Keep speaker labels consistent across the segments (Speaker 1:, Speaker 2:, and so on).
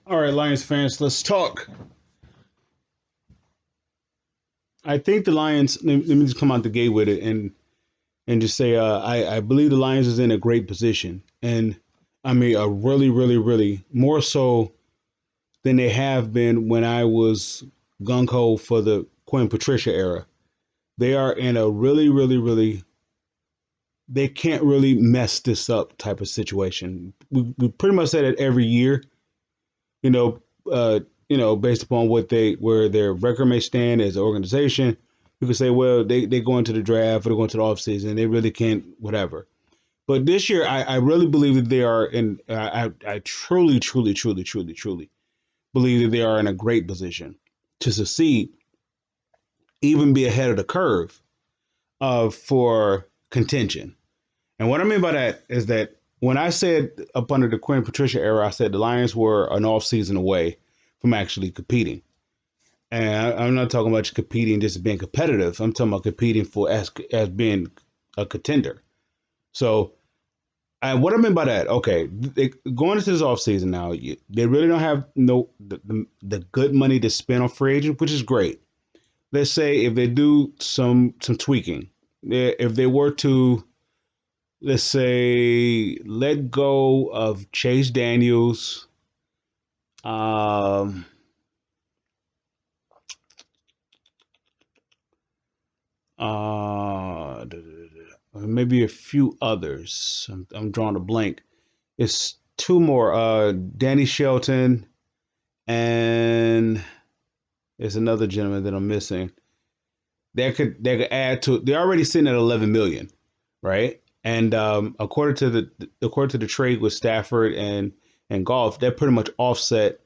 Speaker 1: All right, Lions fans, let's talk. I think the Lions. Let me just come out the gate with it and just say I believe the Lions is in a great position, and I mean a really more so than they have been when I was gung ho for the Quinn Patricia era. They are in a really they can't really mess this up type of situation. We pretty much say that every year, you know, based upon what they where their record may stand as an organization, you could say, well, they go into the draft or they go into the offseason, they really can't whatever. But this year, I really believe that they are in. I truly believe that they are in a great position to succeed, even be ahead of the curve for contention. And what I mean by that is that when I said up under the Quinn Patricia era, I said the Lions were an offseason away from actually competing. And I'm not talking about competing just being competitive. I'm talking about competing for as being a contender. So, and what I mean by that, okay, going into this offseason now, they really don't have the good money to spend on free agent, which is great. Let's say if they do some tweaking, if they were to let's say let go of Chase Daniels, um, uh, maybe a few others. I'm drawing a blank. It's two more. Danny Shelton and there's another gentleman that I'm missing. They could add to. They're already sitting at 11 million, right? And according to the trade with Stafford and Golf, that pretty much offset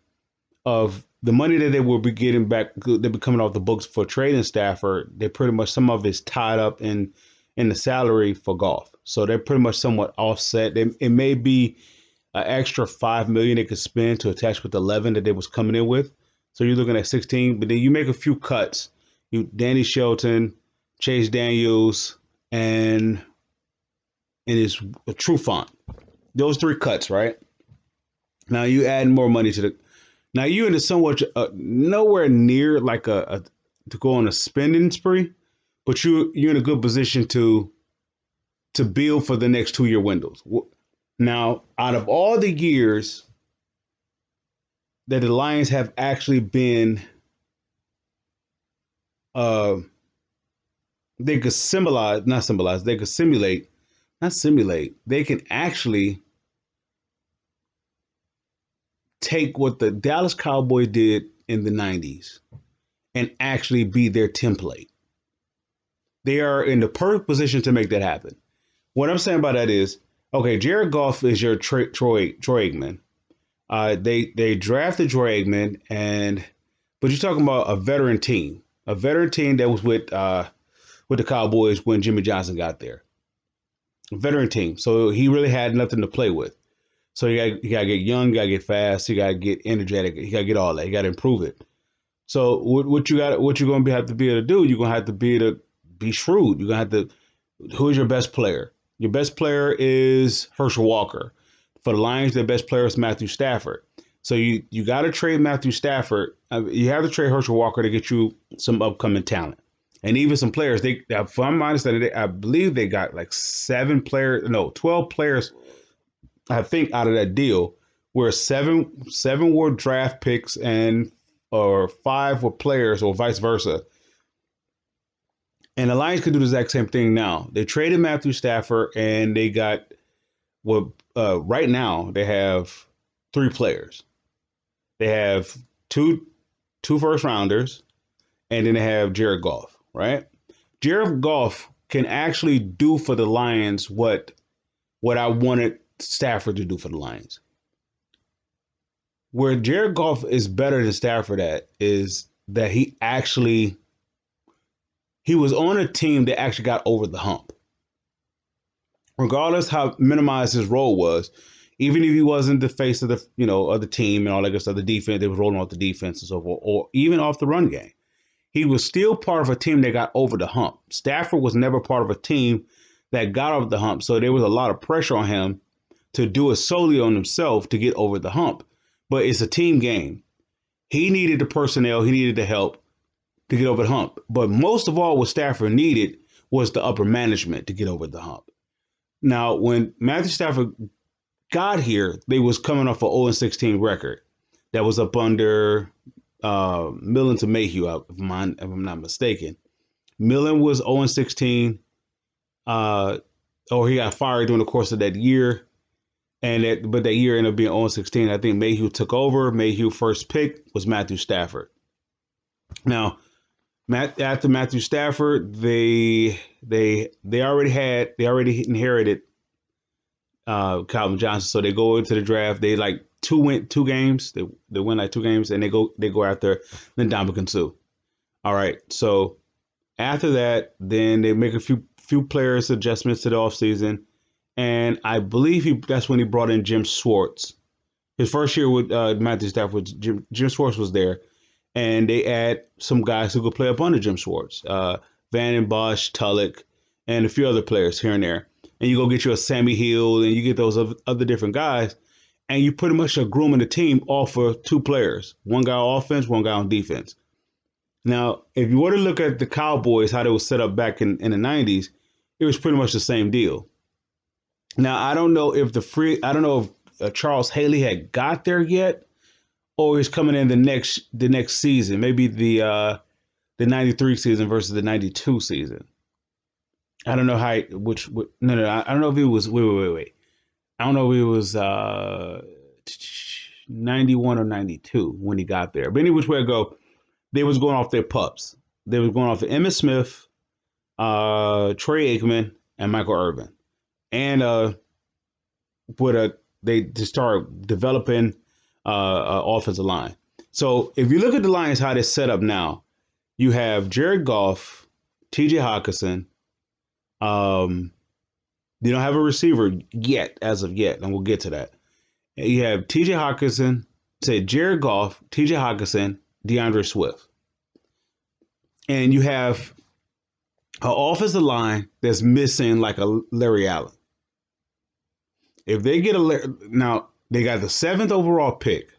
Speaker 1: of the money that they will be getting back. They'll be coming off the books for trading Stafford. They pretty much some of it's tied up in the salary for Golf, so they're pretty much somewhat offset. It may be an extra 5 million they could spend to attach with 11 that they was coming in with. So you're looking at 16, but then you make a few cuts. You Danny Shelton, Chase Daniels, and it's a true font. Those three cuts, right? Now you add more money to the. Now you in a somewhat nowhere near like a to go on a spending spree, but you're in a good position to build for the next 2 year windows. Now, out of all the years that the Lions have actually been, uh, they could symbolize, not symbolize, they could simulate, not simulate, they can actually take what the Dallas Cowboys did in the 90s and actually be their template. They are in the perfect position to make that happen. What I'm saying by that is, okay, Jared Goff is your Troy Aikman. They drafted Troy Aikman, and but you're talking about a veteran team that was with the Cowboys when Jimmy Johnson got there, a veteran team. So he really had nothing to play with. So you got to get young, you got to get fast, you got to get energetic, you got to get all that, you got to improve it. So what you're going to have to be able to do, you're going to have to be able to be shrewd. You're going to have to. Who's your best player? Your best player is Herschel Walker. For the Lions, their best player is Matthew Stafford. So you got to trade Matthew Stafford. You have to trade Herschel Walker to get you some upcoming talent, and even some players. From my understanding, I believe they got like 12 players. I think out of that deal, where seven were draft picks and or five were players, or vice versa. And the Lions could do the exact same thing now. They traded Matthew Stafford, and they got right now they have three players. They have two first rounders, and then they have Jared Goff. Right, Jared Goff can actually do for the Lions what I wanted Stafford to do for the Lions. Where Jared Goff is better than Stafford at is that he was on a team that actually got over the hump. Regardless how minimized his role was, even if he wasn't the face of the team and all that good stuff, the defense, they was rolling off the defense and so forth, or even off the run game. He was still part of a team that got over the hump. Stafford was never part of a team that got over the hump. So there was a lot of pressure on him to do it solely on himself to get over the hump. but it's a team game. He needed the personnel, he needed the help to get over the hump. But most of all, what Stafford needed was the upper management to get over the hump. Now, when Matthew Stafford got here, they was coming off an 0-16 record that was up under Millen to Mayhew, if I'm not mistaken. Millen was 0-16, or he got fired during the course of that year. But that year ended up being 0-16. I think Mayhew took over. Mayhew first pick was Matthew Stafford. Now, after Matthew Stafford, they already inherited Calvin Johnson. So they go into the draft. They like win two games. They win like 2 games, and they go after Ndamukong Suh. All right. So after that, then they make a few players adjustments to the offseason. And I believe that's when he brought in Jim Schwartz. His first year with Matthew Stafford, Jim Schwartz was there. And they add some guys who could play up under Jim Schwartz. Van Bosch, Tulloch, and a few other players here and there. And you go get you a Sammy Hill, and you get those other different guys. And you pretty much are grooming the team all for 2 players. One guy on offense, one guy on defense. Now, if you were to look at the Cowboys, how they were set up back in the 90s, it was pretty much the same deal. Now, I don't know if Charles Haley had got there yet, or he's coming in the next season, maybe the 93 season versus the 92 season. I don't know I don't know if it was wait. I don't know if it was 91 or 92 when he got there. But any which way I go, they was going off their pups. They was going off of Emmitt Smith, Troy Aikman, and Michael Irvin. And they just started developing offensive line. So if you look at the Lions, how they're set up now, you have Jared Goff, TJ Hockenson. You don't have a receiver yet, as of yet, and we'll get to that. You have TJ Hockenson, Jared Goff, TJ Hockenson, DeAndre Swift. And you have an offensive line that's missing like a Larry Allen. If they get now they got the 7th overall pick.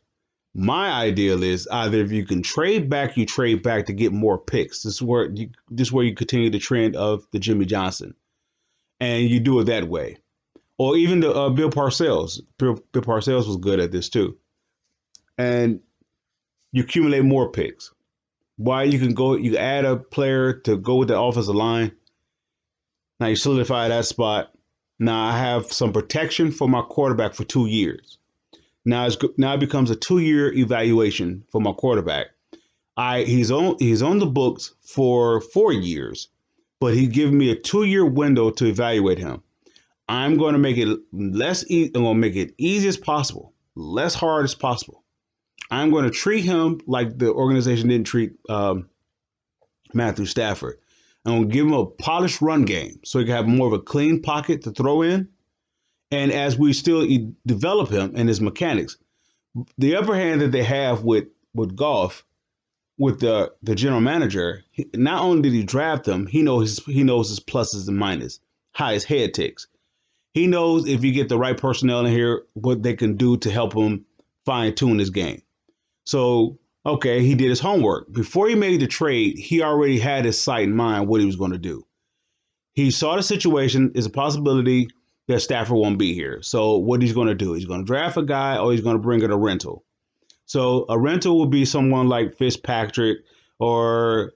Speaker 1: My ideal is either if you can trade back, you trade back to get more picks. This is where you continue the trend of the Jimmy Johnson, and you do it that way. Or even the Bill Parcells. Bill Parcells was good at this too, and you accumulate more picks. Why you add a player to go with the offensive line. Now you solidify that spot. Now I have some protection for my quarterback for 2 years. Now it becomes a 2-year evaluation for my quarterback. He's on the books for 4 years, but he's giving me a 2-year window to evaluate him. I'm going to make it I'm going to make it easy as possible, less hard as possible. I'm going to treat him like the organization didn't treat Matthew Stafford. I'm going to give him a polished run game so he can have more of a clean pocket to throw in. And as we still develop him and his mechanics, the upper hand that they have with Goff, with the general manager, not only did he draft him, he knows his pluses and minuses, how his head ticks. He knows if you get the right personnel in here, what they can do to help him fine tune his game. So, okay, he did his homework. Before he made the trade, he already had his sight in mind what he was going to do. He saw the situation is a possibility that Stafford won't be here. So what he's going to do, he's going to draft a guy or he's going to bring in a rental. So a rental will be someone like Fitzpatrick or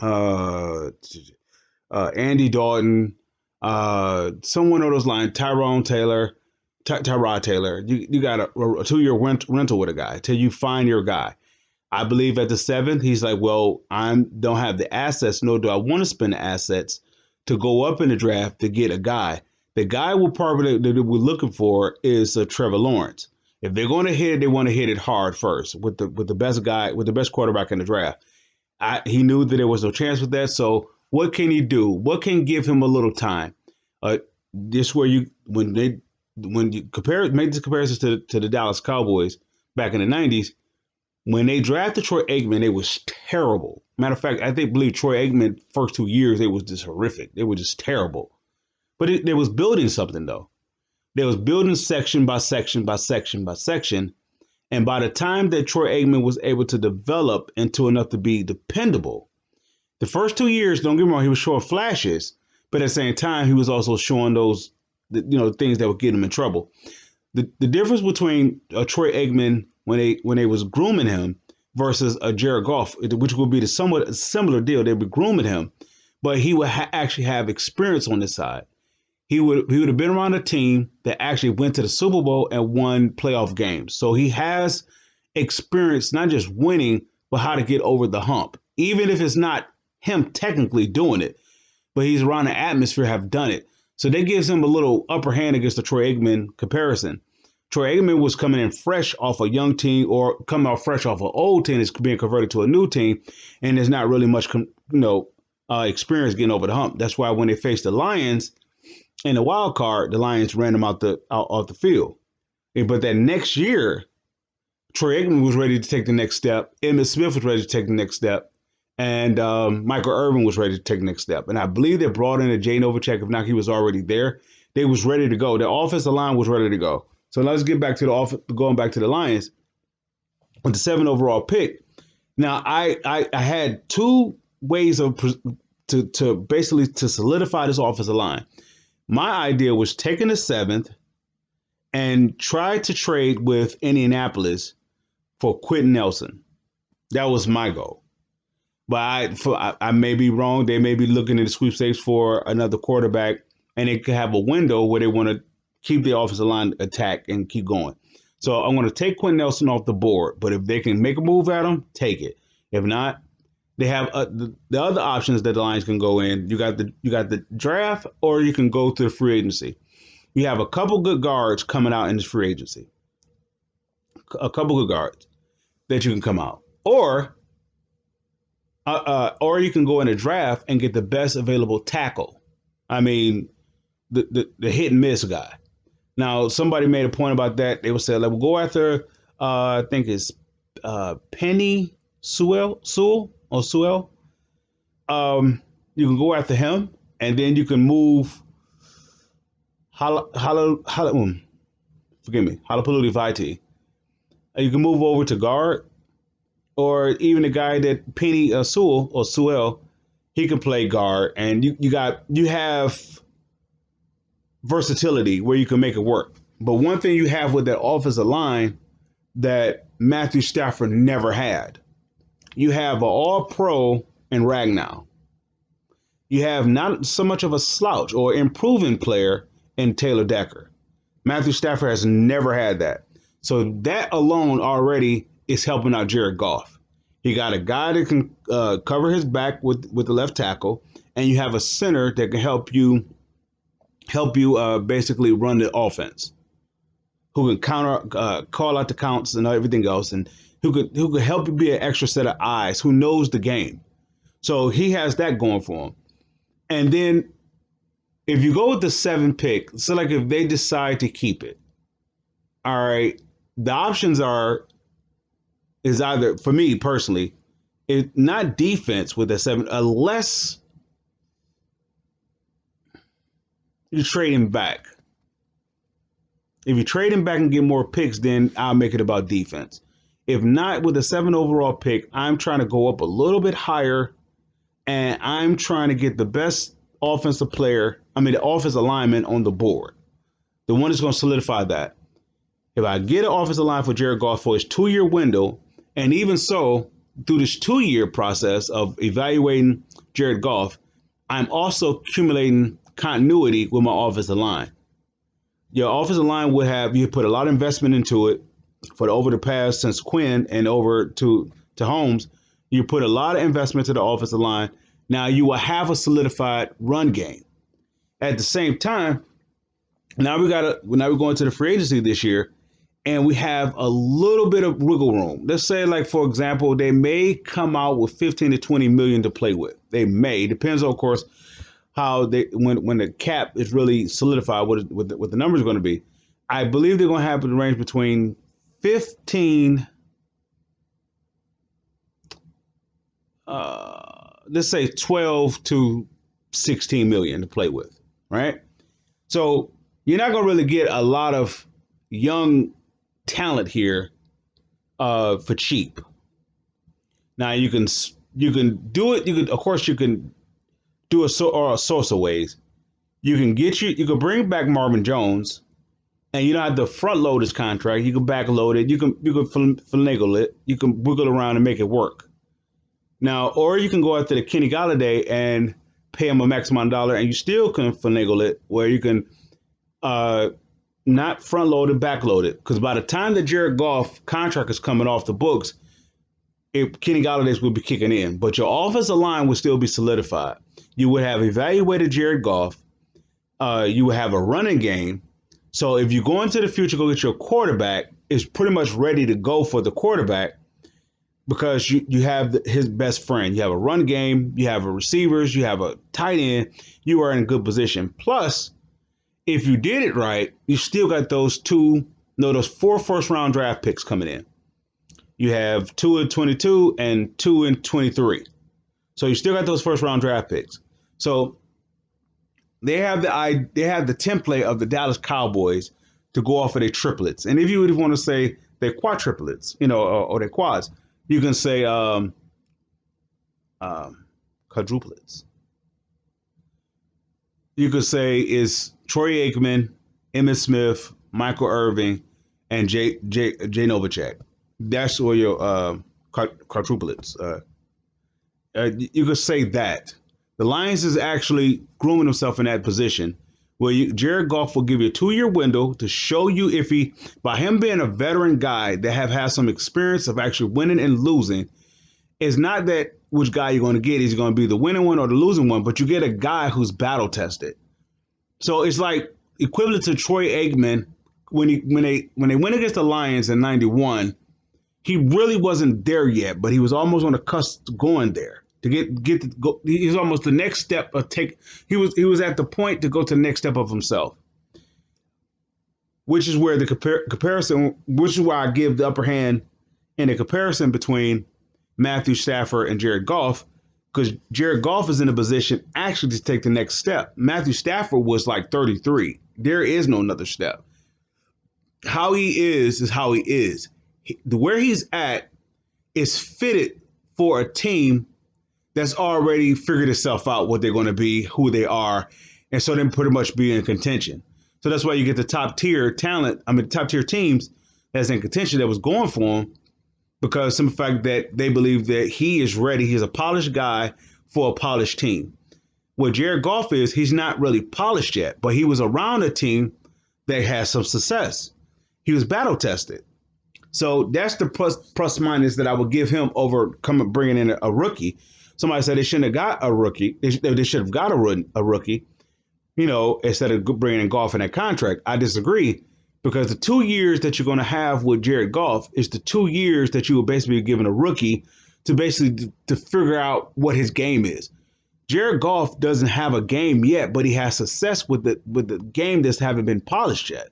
Speaker 1: Andy Dalton, someone of those lines, Tyrod Taylor. You got a 2-year rental with a guy till you find your guy. I believe at the 7th, he's like, well, I don't have the assets, nor do I want to spend the assets to go up in the draft to get a guy. The guy that we're looking for is Trevor Lawrence. If they're going to hit it, they want to hit it hard first with the best guy, with the best quarterback in the draft. He knew that there was no chance with that. So what can he do? What can give him a little time? This where when you make this comparison to the Dallas Cowboys back in the 90s, when they drafted Troy Aikman, it was terrible. Matter of fact, believe Troy Aikman first 2 years, it was just horrific. They were just terrible. But they was building something though. They was building section by section by section by section. And by the time that Troy Aikman was able to develop into enough to be dependable, the first 2 years, don't get me wrong, he was showing flashes, but at the same time, he was also showing those, things that would get him in trouble. The difference between Troy Aikman when they was grooming him versus a Jared Goff, which would be the somewhat similar deal, they would be grooming him, but he would actually have experience on this side. He would have been around a team that actually went to the Super Bowl and won playoff games. So he has experience, not just winning, but how to get over the hump, even if it's not him technically doing it, but he's around the atmosphere, have done it. So that gives him a little upper hand against the Troy Aikman comparison. Troy Aikman was coming in fresh off a young team or coming out fresh off an old team that's being converted to a new team, and there's not really much, experience getting over the hump. That's why when they faced the Lions in the wild card, the Lions ran them out off the field. But that next year, Troy Aikman was ready to take the next step. Emmitt Smith was ready to take the next step. And Michael Irvin was ready to take the next step. And I believe they brought in a Jay Novacek. If not, he was already there. They was ready to go. The offensive line was ready to go. So let's get back to going back to the Lions with the 7 overall pick. Now, I had two ways to basically to solidify this offensive line. My idea was taking the 7th and try to trade with Indianapolis for Quentin Nelson. That was my goal. But I may be wrong. They may be looking at the sweepstakes for another quarterback, and they could have a window where they want to keep the offensive line attack and keep going. So I'm going to take Quentin Nelson off the board. But if they can make a move at him, take it. If not, they have the other options that the Lions can go in. You got the draft, or you can go to the free agency. You have a couple good guards coming out in this free agency. A couple good guards that you can come out, or you can go in a draft and get the best available tackle. I mean, the hit and miss guy. Now, somebody made a point about that. They would say, like, we'll go after, I think it's Penny Sewell. You can go after him, and then you can move Halapoulivaati. You can move over to guard, or even the guy that Penny Sewell, he can play guard, and you have versatility where you can make it work. But one thing you have with that offensive line that Matthew Stafford never had, you have an all-pro in Ragnow. You have not so much of a slouch or improving player in Taylor Decker. Matthew Stafford has never had that. So that alone already is helping out Jared Goff. He got a guy that can cover his back with the left tackle, and you have a center that can help you basically run the offense, who can call out the counts and everything else, and who could help you be an extra set of eyes, who knows the game. So he has that going for him. And then if you go with the 7 pick, so like if they decide to keep it, all right, the options is either, for me personally, it's not defense with the 7, unless you trade him back. If you trade him back and get more picks, then I'll make it about defense. If not, with the 7 overall pick, I'm trying to go up a little bit higher, and I'm trying to get the best the offensive lineman on the board. The one that's going to solidify that. If I get an offensive line for Jared Goff for his 2-year window, and even so, through this 2-year process of evaluating Jared Goff, I'm also accumulating continuity with my offensive line. Your offensive line you put a lot of investment into it over the past since Quinn and over to Holmes. You put a lot of investment to the offensive line. Now you will have a solidified run game. At the same time, now we're going to the free agency this year, and we have a little bit of wiggle room. Let's say, like, for example, they may come out with 15 to 20 million to play with. They may. Depends, of course, how when the cap is really solidified, what the number is going to be. I believe they're going to have the range between 15, let's say 12 to 16 million to play with, right? So you're not gonna really get a lot of young talent here for cheap. Now you can do it. You can of course you can do a source of ways. You can bring back Marvin Jones, and you don't have to front load his contract. You can back load it. You can finagle it. You can wiggle around and make it work. Now, or you can go after the Kenny Galladay and pay him a max amount of dollar, and you still can finagle it where you can uh, not front load it, back load it. Because by the time the Jared Goff contract is coming off the books, Kenny Galladay's will be kicking in, but your offensive line will still be solidified. You would have evaluated Jared Goff. You would have a running game. So if you go into the future, go get your quarterback, is pretty much ready to go for the quarterback because you have his best friend. You have a run game, you have a receivers, you have a tight end. You are in a good position. Plus, if you did it right, you still got those those 4 first-round draft picks coming in. You have 2 in 22 and 2 in 23. So you still got those first-round draft picks. So they have the template of the Dallas Cowboys to go off of their triplets. And if you would want to say they're quadruplets, or they're quads, you can say quadruplets. You could say is Troy Aikman, Emmitt Smith, Michael Irving, and Jay Novacek. That's where your quadruplets. You could say that. The Lions is actually grooming himself in that position where Jared Goff will give you a 2-year window to show you if by him being a veteran guy that have had some experience of actually winning and losing, it's not that which guy you're going to get. Is he going to be the winning one or the losing one? But you get a guy who's battle tested. So it's like equivalent to Troy Aikman when they went against the Lions in '91. He really wasn't there yet, but he was almost on the cusp of going there. To get to go, he was almost the next step of take. He was at the point to go to the next step of himself, which is where the comparison, which is why I give the upper hand in the comparison between Matthew Stafford and Jared Goff, because Jared Goff is in a position actually to take the next step. Matthew Stafford was like 33. There is no another step. How he is how he is. Where he's at is fitted for a team that's already figured itself out what they're going to be, who they are, and so then pretty much be in contention. So that's why you get the top tier talent, top tier teams that's in contention that was going for him because some fact that they believe that he is ready. He's a polished guy for a polished team. What Jared Goff is, he's not really polished yet, but he was around a team that had some success. He was battle tested. So that's the plus minus that I would give him over bringing in a rookie. Somebody said they shouldn't have got a rookie. They should have got a rookie, instead of bringing in Goff in that contract. I disagree because the 2 years that you're going to have with Jared Goff is the 2 years that you will basically be given a rookie to basically to figure out what his game is. Jared Goff doesn't have a game yet, but he has success with the game that's haven't been polished yet.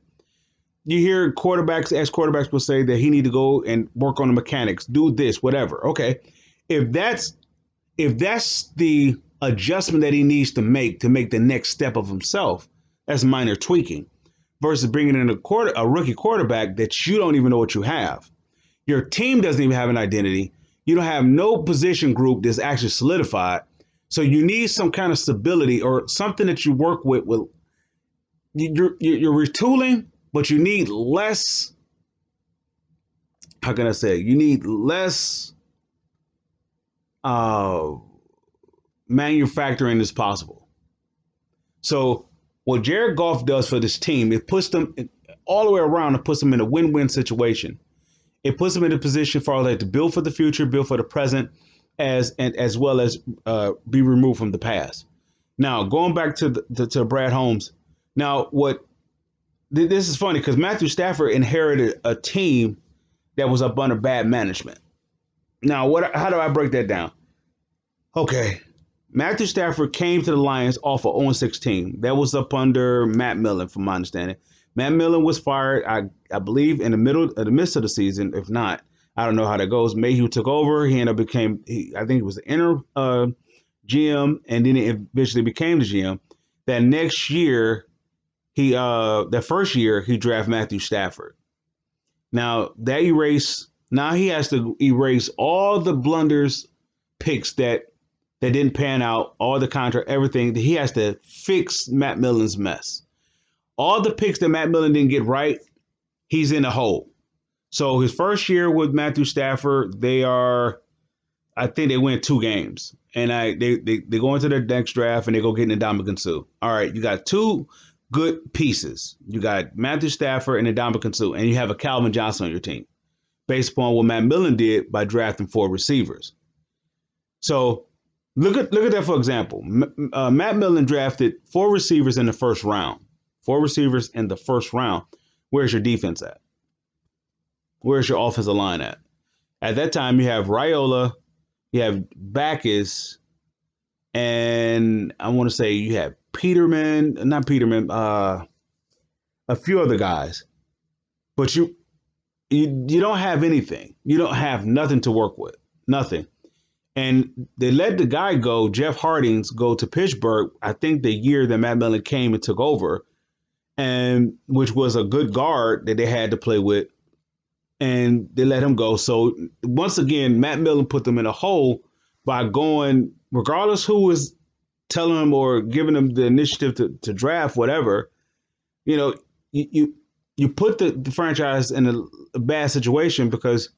Speaker 1: You hear ex-quarterbacks will say that he need to go and work on the mechanics, do this, whatever. Okay, if that's the adjustment that he needs to make the next step of himself, that's minor tweaking versus bringing in a rookie quarterback that you don't even know what you have. Your team doesn't even have an identity. You don't have no position group that's actually solidified. So you need some kind of stability or something that you work with. You're retooling, but you need less. How can I say? You need less manufacturing as possible. So what Jared Goff does for this team, it puts them all the way around and puts them in a win-win situation. It puts them in a position for all that to build for the future, build for the present, as well as be removed from the past. Now, going back to Brad Holmes. Now, this is funny because Matthew Stafford inherited a team that was up under bad management. Now, how do I break that down? Okay, Matthew Stafford came to the Lions off of 0-6 team. That was up under Matt Millen, from my understanding. Matt Millen was fired, I believe, in the midst of the season. If not, I don't know how that goes. Mayhew took over. He ended up I think he was the interim GM, and then he eventually became the GM. That next year, that first year he drafted Matthew Stafford. Now now he has to erase all the blunders, picks that didn't pan out, all the contract, everything. He has to fix Matt Millen's mess. All the picks that Matt Millen didn't get right, he's in the hole. So his first year with Matthew Stafford, I think they win 2 games. And they go into their next draft and they go get Ndamukong Suh. All right, you got 2 good pieces. You got Matthew Stafford and Ndamukong Suh, and you have a Calvin Johnson on your team, based upon what Matt Millen did by drafting 4 receivers. So look at that for example. Matt Millen drafted 4 receivers in the first round. 4 receivers in the first round. Where's your defense at? Where's your offensive line at? At that time, you have Raiola, you have Backus, and I want to say you have not Peterman, a few other guys. But you don't have anything. You don't have nothing to work with. Nothing. And they let the guy go, Jeff Hardings, go to Pittsburgh, I think the year that Matt Millen came and took over, and which was a good guard that they had to play with. And they let him go. So once again, Matt Millen put them in a hole by going, regardless who was telling him or giving him the initiative to draft, whatever, you put the franchise in a bad situation because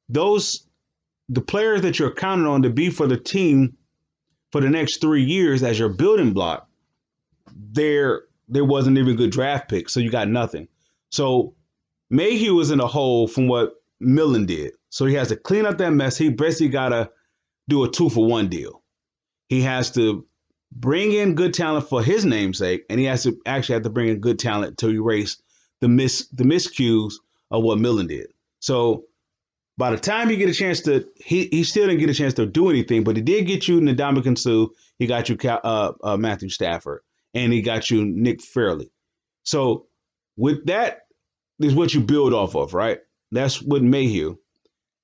Speaker 1: the players that you're counting on to be for the team for the next 3 years as your building block, there wasn't even good draft picks, so you got nothing. So Mayhew was in a hole from what Millen did. So he has to clean up that mess. He basically got to do a 2-for-1 deal. He has to bring in good talent for his namesake, and he has to actually have to bring in good talent to erase the miscues of what Millen did. So by the time you get a chance he still didn't get a chance to do anything, but he did get you Ndamukong Suh. He got you Matthew Stafford, and he got you Nick Fairley. So with that is what you build off of, right? That's with Mayhew.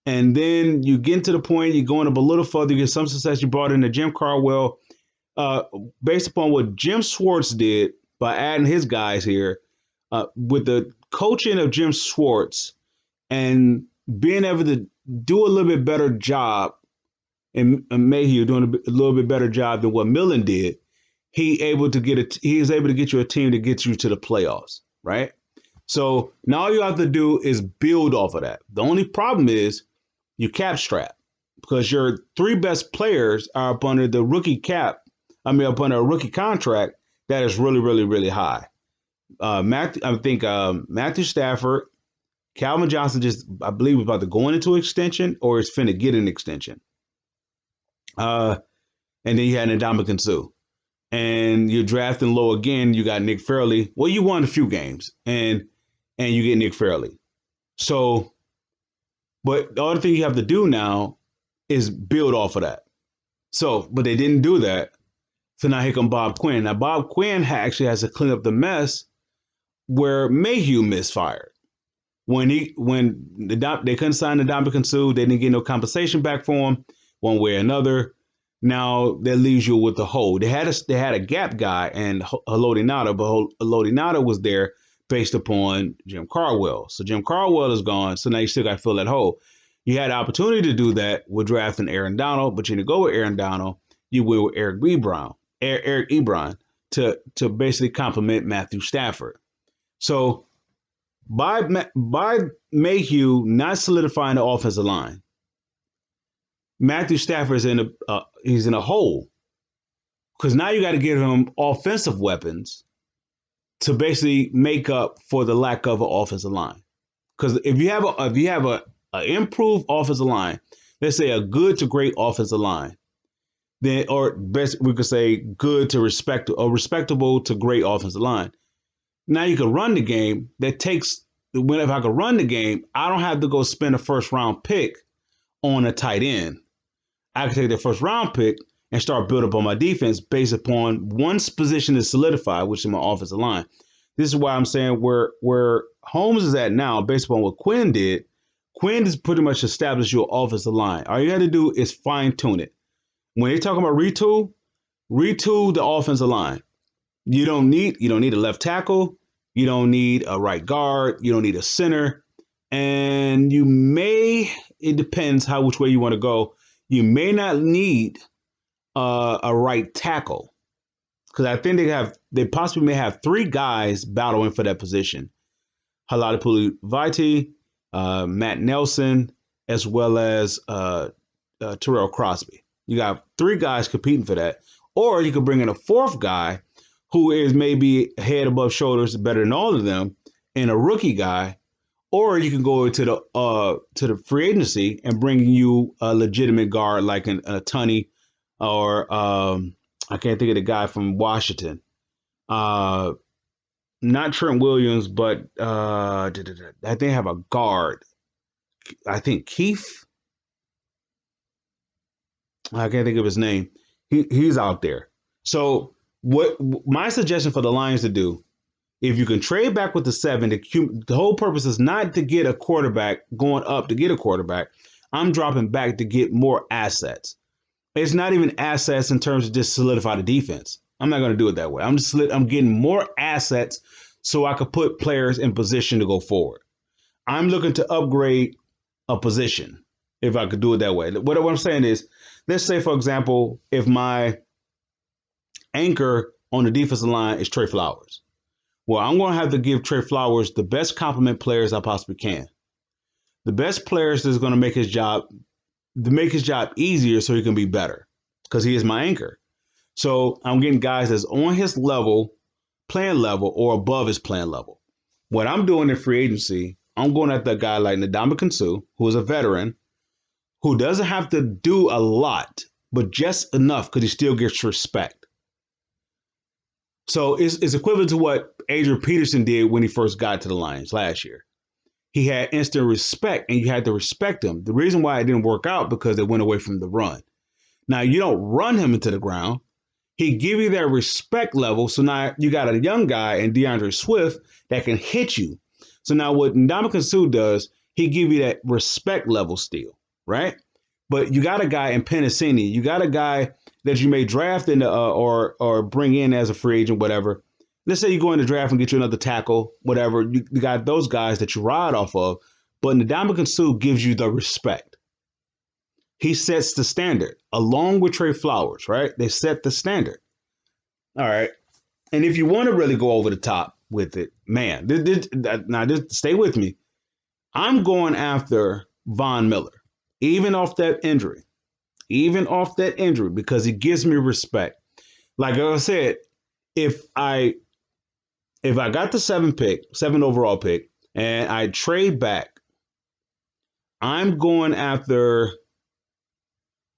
Speaker 1: And then you get to the point, you're going up a little further, you get some success. You brought in the Jim Caldwell, based upon what Jim Schwartz did by adding his guys here, with the coaching of Jim Schwartz and being able to do a little bit better job, and Mayhew doing a little bit better job than what Millen did. He is able to get you a team that gets you to the playoffs, right? So now all you have to do is build off of that. The only problem is you cap strap because your 3 best players are up under the rookie cap. Up under a rookie contract that is really, really, really high. Matthew Stafford, Calvin Johnson I believe, is about to go into extension or is finna get an extension. And then you had Ndamukong Suh. And you're drafting low again. You got Nick Fairley. Well, you won a few games, and you get Nick Fairley. So, but the other thing you have to do now is build off of that. So, but they didn't do that. So now here come Bob Quinn. Now, Bob Quinn actually has to clean up the mess where Mayhew misfired. When they couldn't sign Ndamukong Suh, they didn't get no compensation back for him one way or another. Now that leaves you with the hole. They had a gap guy and Haloti Ngata, but Haloti Ngata was there based upon Jim Caldwell. So Jim Caldwell is gone. So now you still got to fill that hole. You had the opportunity to do that with drafting Aaron Donald, but you didn't go with Aaron Donald. You went with Eric Ebron to basically complement Matthew Stafford. So by Mayhew not solidifying the offensive line, Matthew Stafford is he's in a hole because now you got to give him offensive weapons to basically make up for the lack of an offensive line. Because if you have a improved offensive line, let's say a good to great offensive line, then or best we could say good to respectable to great offensive line. Now you can run the game. If I could run the game, I don't have to go spend a first round pick on a tight end. I can take the first round pick and start building up on my defense based upon one's position is solidified, which is my offensive line. This is why I'm saying where Holmes is at now, based upon what Quinn did. Quinn has pretty much established your offensive line. All you got to do is fine tune it. When you're talking about retool the offensive line. You don't need a left tackle. You don't need a right guard. You don't need a center. And it depends which way you want to go. You may not need a right tackle because I think they possibly may have three guys battling for that position. Halapuli Vitae, Matt Nelson, as well as Terrell Crosby. You got three guys competing for that. Or you could bring in a fourth guy who is maybe head above shoulders better than all of them, and a rookie guy. Or you can go to the free agency and bring you a legitimate guard like a Tunney or I can't think of the guy from Washington. Not Trent Williams, but I think they have a guard. I think Keith. I can't think of his name. He's out there. So what my suggestion for the Lions to do, if you can trade back with the 7, the whole purpose is not to get a quarterback going up to get a quarterback. I'm dropping back to get more assets. It's not even assets in terms of just solidify the defense. I'm not going to do it that way. I'm getting more assets so I could put players in position to go forward. I'm looking to upgrade a position if I could do it that way. What I'm saying is, let's say, for example, if my anchor on the defensive line is Trey Flowers. Well, I'm going to have to give Trey Flowers the best complement players I possibly can. The best players that's going to make his job easier so he can be better because he is my anchor. So I'm getting guys that's on his level, playing level, or above his playing level. What I'm doing in free agency, I'm going at the guy like Ndamukong Suh, who is a veteran, who doesn't have to do a lot, but just enough because he still gets respect. So it's equivalent to what Adrian Peterson did when he first got to the Lions last year. He had instant respect, and you had to respect him. The reason why it didn't work out because they went away from the run. Now, you don't run him into the ground. He give you that respect level. So now you got a young guy in DeAndre Swift that can hit you. So now what Ndamukong Suh does, he give you that respect level still, right? But you got a guy in Penasini. You got a guy that you may draft in or bring in as a free agent, whatever. Let's say you go in the draft and get you another tackle, whatever. You got those guys that you ride off of. But Ndamukong Suh gives you the respect. He sets the standard along with Trey Flowers, right? They set the standard. All right. And if you want to really go over the top with it, man, just stay with me. I'm going after Von Miller, even off that injury, because he gives me respect. Like I said, if I got the 7 overall pick, and I trade back, I'm going after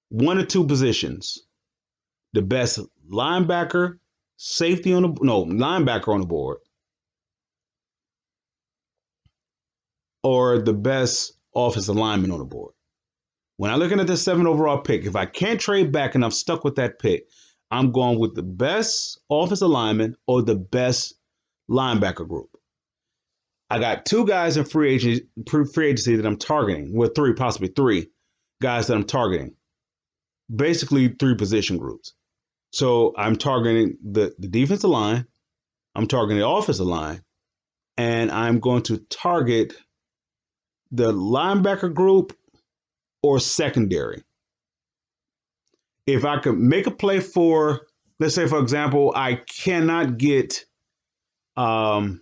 Speaker 1: one or two positions. The best linebacker, linebacker on the board, or the best offensive lineman on the board. When I'm looking at the 7 overall pick, if I can't trade back and I'm stuck with that pick, I'm going with the best offensive lineman or the best linebacker group. I got 2 guys in free agency that I'm targeting, with possibly three guys that I'm targeting. Basically 3 position groups. So I'm targeting the defensive line, I'm targeting the offensive line, and I'm going to target the linebacker group or secondary. If I could make a play for, let's say, for example, I cannot get Von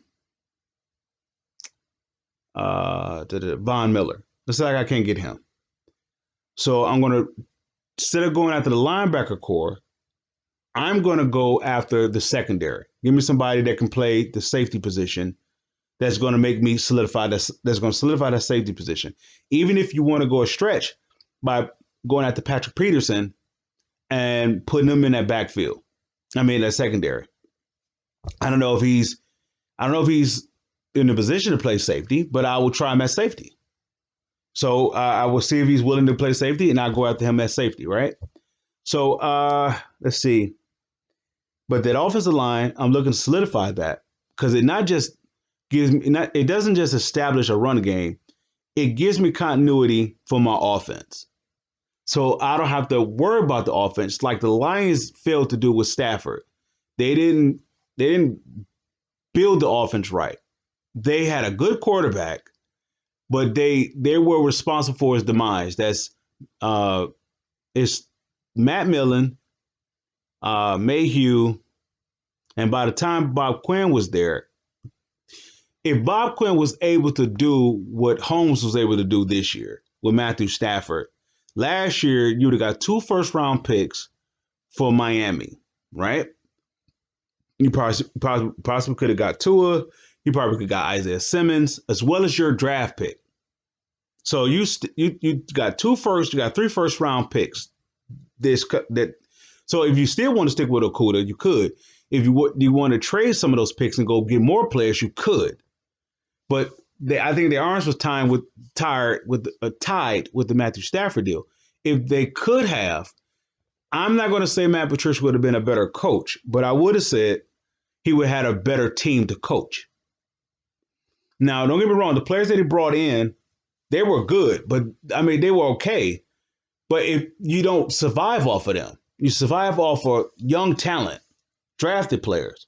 Speaker 1: Miller. Let's say I can't get him. So I'm going to, instead of going after the linebacker core, I'm going to go after the secondary. Give me somebody that can play the safety position that's going to make me solidify that's going to solidify that safety position. Even if you want to go a stretch by going after Patrick Peterson and putting him in that backfield. That secondary. I don't know if he's in a position to play safety, but I will try him at safety. So I will see if he's willing to play safety, and I'll go after him at safety, right? So let's see. But that offensive line, I'm looking to solidify that because it doesn't just establish a run game. It gives me continuity for my offense. So I don't have to worry about the offense like the Lions failed to do with Stafford. They didn't They didn't build the offense right. They had a good quarterback, but they were responsible for his demise. That's it's Matt Millen, Mayhew, and by the time Bob Quinn was there, if Bob Quinn was able to do what Holmes was able to do this year with Matthew Stafford, last year you would have got 2 first-round picks for Miami, right? You possibly could have got Tua. You probably could have got Isaiah Simmons as well as your draft pick. So you got 2 first, you got 3 first-round picks. So if you still want to stick with Okudah, you could. If you want to trade some of those picks and go get more players, you could. But I think their arms was tied with the Matthew Stafford deal. If they could have, I'm not going to say Matt Patricia would have been a better coach, but I would have said he would have had a better team to coach. Now, don't get me wrong, the players that he brought in, they were good, but I mean, they were okay. But if you don't survive off of them, you survive off of young talent, drafted players.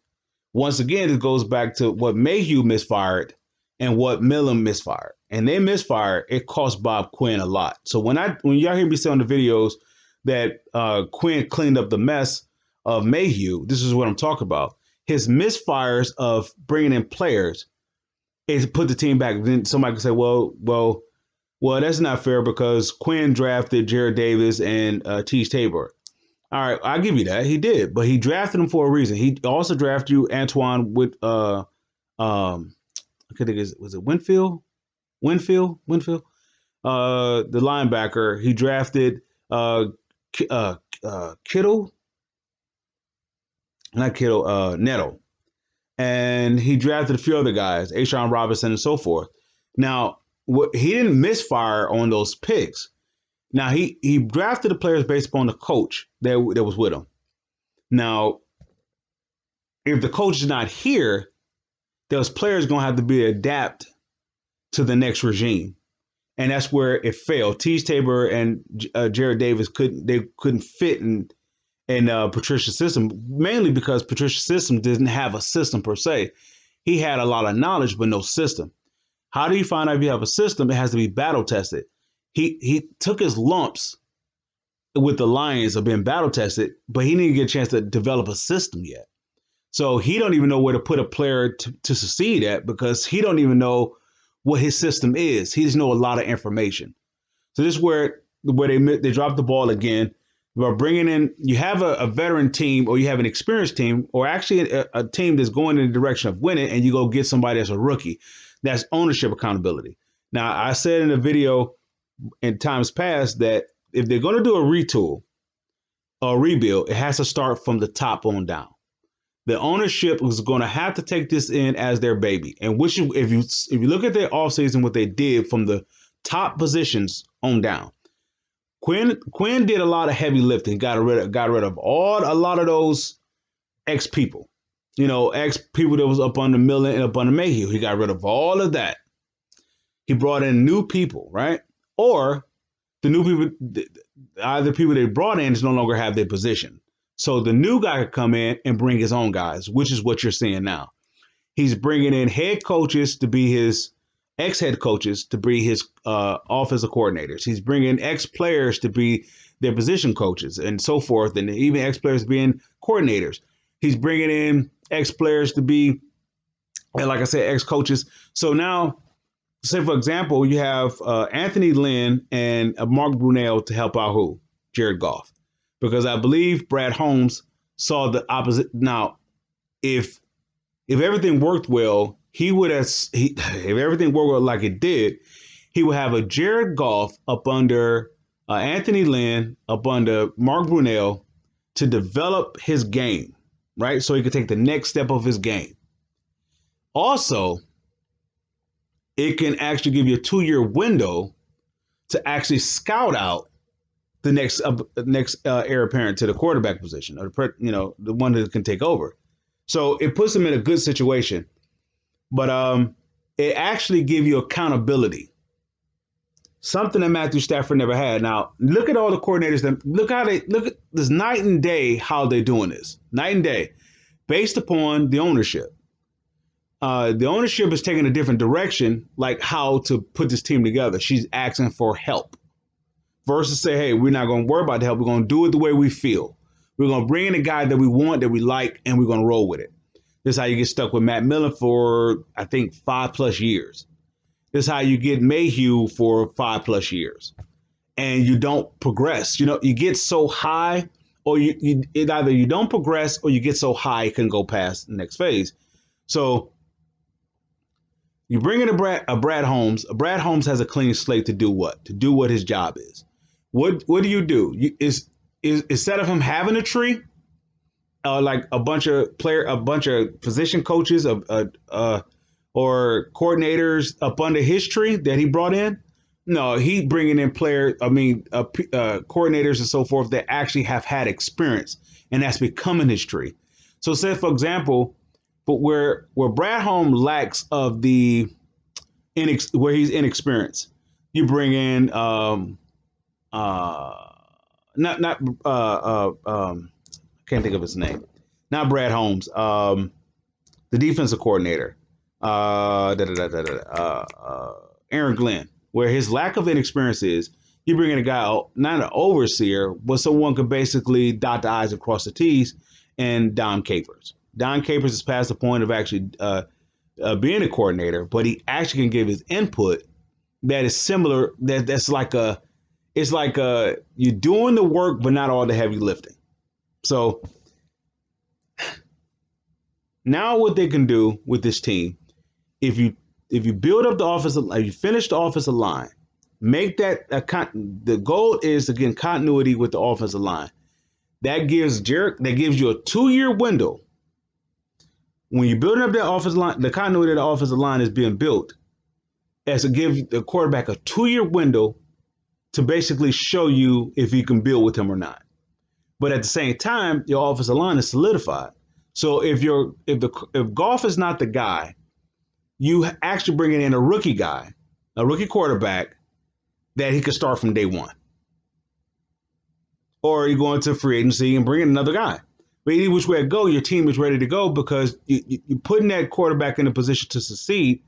Speaker 1: Once again, it goes back to what Mayhew misfired and what Millen misfired. And they misfired, it cost Bob Quinn a lot. So when y'all hear me say on the videos that Quinn cleaned up the mess of Mayhew, this is what I'm talking about. His misfires of bringing in players is put the team back. Then somebody can say, well, that's not fair because Quinn drafted Jared Davis and Teej Tabor. All right, I'll give you that. He did, but he drafted him for a reason. He also drafted you Antoine with I think was it Winfield? The linebacker. He drafted Kittle, not Kittle, Nettle. And he drafted a few other guys, Ashawn Robinson and so forth. Now, he didn't misfire on those picks. Now, he drafted the players based upon the coach that was with him. Now, if the coach is not here, those players going to have to be adapt to the next regime. And that's where it failed. Teej Tabor and Jared Davis couldn't fit in Patricia's system, mainly because Patricia's system didn't have a system per se. He had a lot of knowledge, but no system. How do you find out if you have a system? It has to be battle tested. He took his lumps with the Lions of being battle tested, but he didn't get a chance to develop a system yet. So he don't even know where to put a player to succeed at because he don't even know what his system is. He doesn't know a lot of information. So this is where they dropped the ball again. By bringing in, you have a veteran team or you have an experienced team or actually a team that's going in the direction of winning and you go get somebody that's a rookie. That's ownership accountability. Now, I said in a video in times past that if they're going to do a retool or rebuild, it has to start from the top on down. The ownership is going to have to take this in as their baby. And if you look at their offseason, what they did from the top positions on down, Quinn did a lot of heavy lifting, got rid of a lot of those ex people, ex people that was up under Millen and up under Mayhew. He got rid of all of that. He brought in new people, right? Or the new people, either people they brought in no longer have their position. So the new guy could come in and bring his own guys, which is what you're seeing now. He's bringing in head coaches to be his ex-head coaches to be his offensive coordinators. He's bringing ex-players to be their position coaches and so forth, and even ex-players being coordinators. He's bringing in ex-players to be, like I said, ex-coaches. So now, say, for example, you have Anthony Lynn and Mark Brunell to help out who? Jared Goff. Because I believe Brad Holmes saw the opposite. Now, if everything worked well, if everything worked well like it did, he would have a Jared Goff up under Anthony Lynn, up under Mark Brunell to develop his game, right? So he could take the next step of his game. Also, it can actually give you a 2-year window to actually scout out the next heir apparent to the quarterback position, or the one that can take over. So it puts him in a good situation. But it actually gives you accountability, something that Matthew Stafford never had. Now, look at all the coordinators. Look at this night and day how they're doing this. Night and day. based upon the ownership. The ownership is taking a different direction, like how to put this team together. She's asking for help versus say, hey, we're not going to worry about the help. We're going to do it the way we feel. We're going to bring in a guy that we want, that we like, and we're going to roll with it. This is how you get stuck with Matt Millen for, I think, 5+ years. This is how you get Mayhew for 5+ years. And you don't progress. You know, you get so high, or either you don't progress or you get so high it can go past the next phase. So you bring in a Brad Holmes. A Brad Holmes has a clean slate to do what? To do what his job is. What do you do? Instead of him having a tree, like a bunch of position coaches, or coordinators up under his tree that he brought in. No, he bringing in coordinators and so forth that actually have had experience, and that's becoming his tree. So, say for example, but where Brad Holmes lacks of where he's inexperienced, you bring in can't think of his name, not Brad Holmes, the defensive coordinator, Aaron Glenn, where his lack of inexperience is. You bring in a guy, not an overseer, but someone could basically dot the I's and cross the T's, and Don Capers. Don Capers is past the point of actually being a coordinator, but he actually can give his input that is similar. It's like you're doing the work, but not all the heavy lifting. So now what they can do with this team, if you build up the offensive, if you finish the offensive line, make that the goal is to get continuity with the offensive line. That gives you a 2-year window. When you're building up that offensive line, the continuity of the offensive line is being built as to give the quarterback a 2-year window to basically show you if you can build with him or not. But at the same time, your offensive line is solidified. So if Goff is not the guy, you actually bringing in a rookie guy, a rookie quarterback that he could start from day one. Or you go into free agency and bring in another guy. But any which way it go, your team is ready to go because you're putting that quarterback in a position to succeed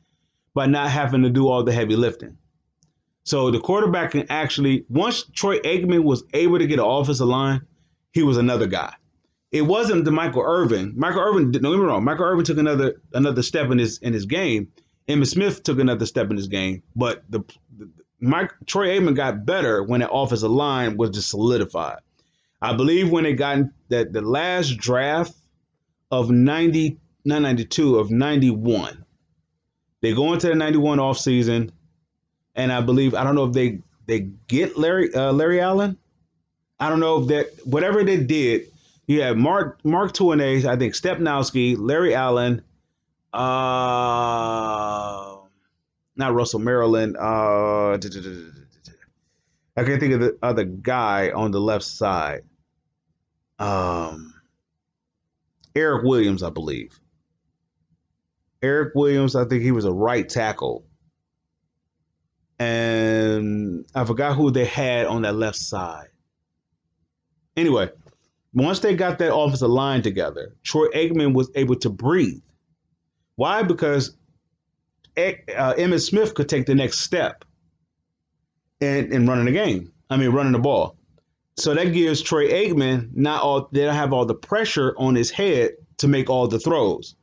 Speaker 1: by not having to do all the heavy lifting. So the quarterback can actually, once Troy Aikman was able to get an offensive line, he was another guy. It wasn't the Michael Irvin. Michael Irvin, don't get me wrong, Michael Irvin took another step in his game. Emmitt Smith took another step in his game. But Troy Aikman got better when the offensive line was just solidified. I believe when they got that the last draft of 91, they go into the 91 offseason, and I don't know if they get Larry Allen. I don't know if that, whatever they did, you had Mark Tuinei, I think Stepnowski, Larry Allen, not Russell Maryland. I can't think of the other guy on the left side. Eric Williams, I believe. Eric Williams, I think he was a right tackle. And I forgot who they had on that left side. Anyway, once they got that offensive line together, Troy Aikman was able to breathe. Why? Because Emmitt Smith could take the next step in running the game. Running the ball. So that gives Troy Aikman they don't have all the pressure on his head to make all the throws.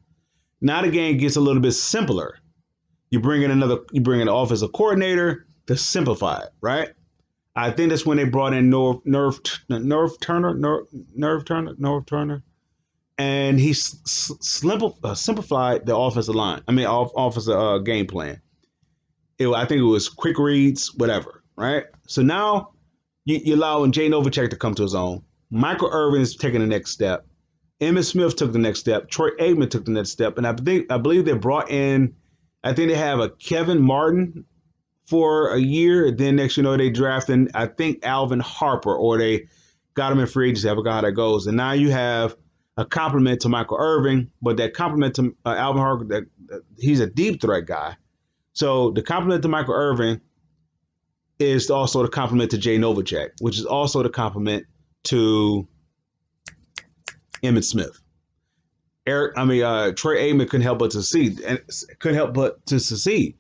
Speaker 1: Now the game gets a little bit simpler. You bring in an offensive coordinator to simplify it, right? I think that's when they brought in Nerve Turner, and he simplified the offensive line. Offensive game plan. I think it was quick reads, whatever, right? So now you're allowing Jay Novacek to come to his own. Michael Irvin is taking the next step. Emmitt Smith took the next step. Troy Aikman took the next step, and I believe they brought in. I think they have a Kevin Martin for a year. Then next, they drafted, I think, Alvin Harper, or they got him in free agency. I forgot how that goes. And now you have a compliment to Michael Irvin, but that compliment to Alvin Harper, that he's a deep threat guy. So the compliment to Michael Irvin is also the compliment to Jay Novacek, which is also the compliment to Emmitt Smith. Trey Aikman couldn't help but to succeed, and couldn't help but to succeed.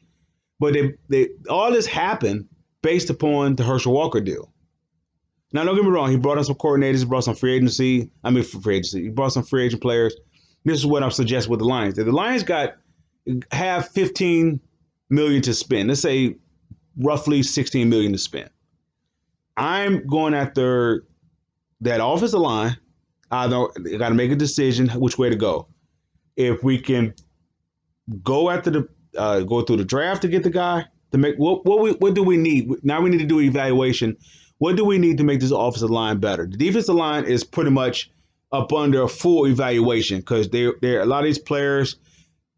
Speaker 1: But they all this happened based upon the Herschel Walker deal. Now, don't get me wrong. He brought in some coordinators. He brought some free agency. Free agency. He brought some free agent players. This is what I'm suggesting with the Lions. If the Lions have 15 million to spend, let's say roughly 16 million to spend, I'm going after that offensive line. I got to make a decision which way to go. If we can go after go through the draft to get the guy to make what do we need? Now we need to do evaluation. What do we need to make this offensive line better? The defensive line is pretty much up under a full evaluation because a lot of these players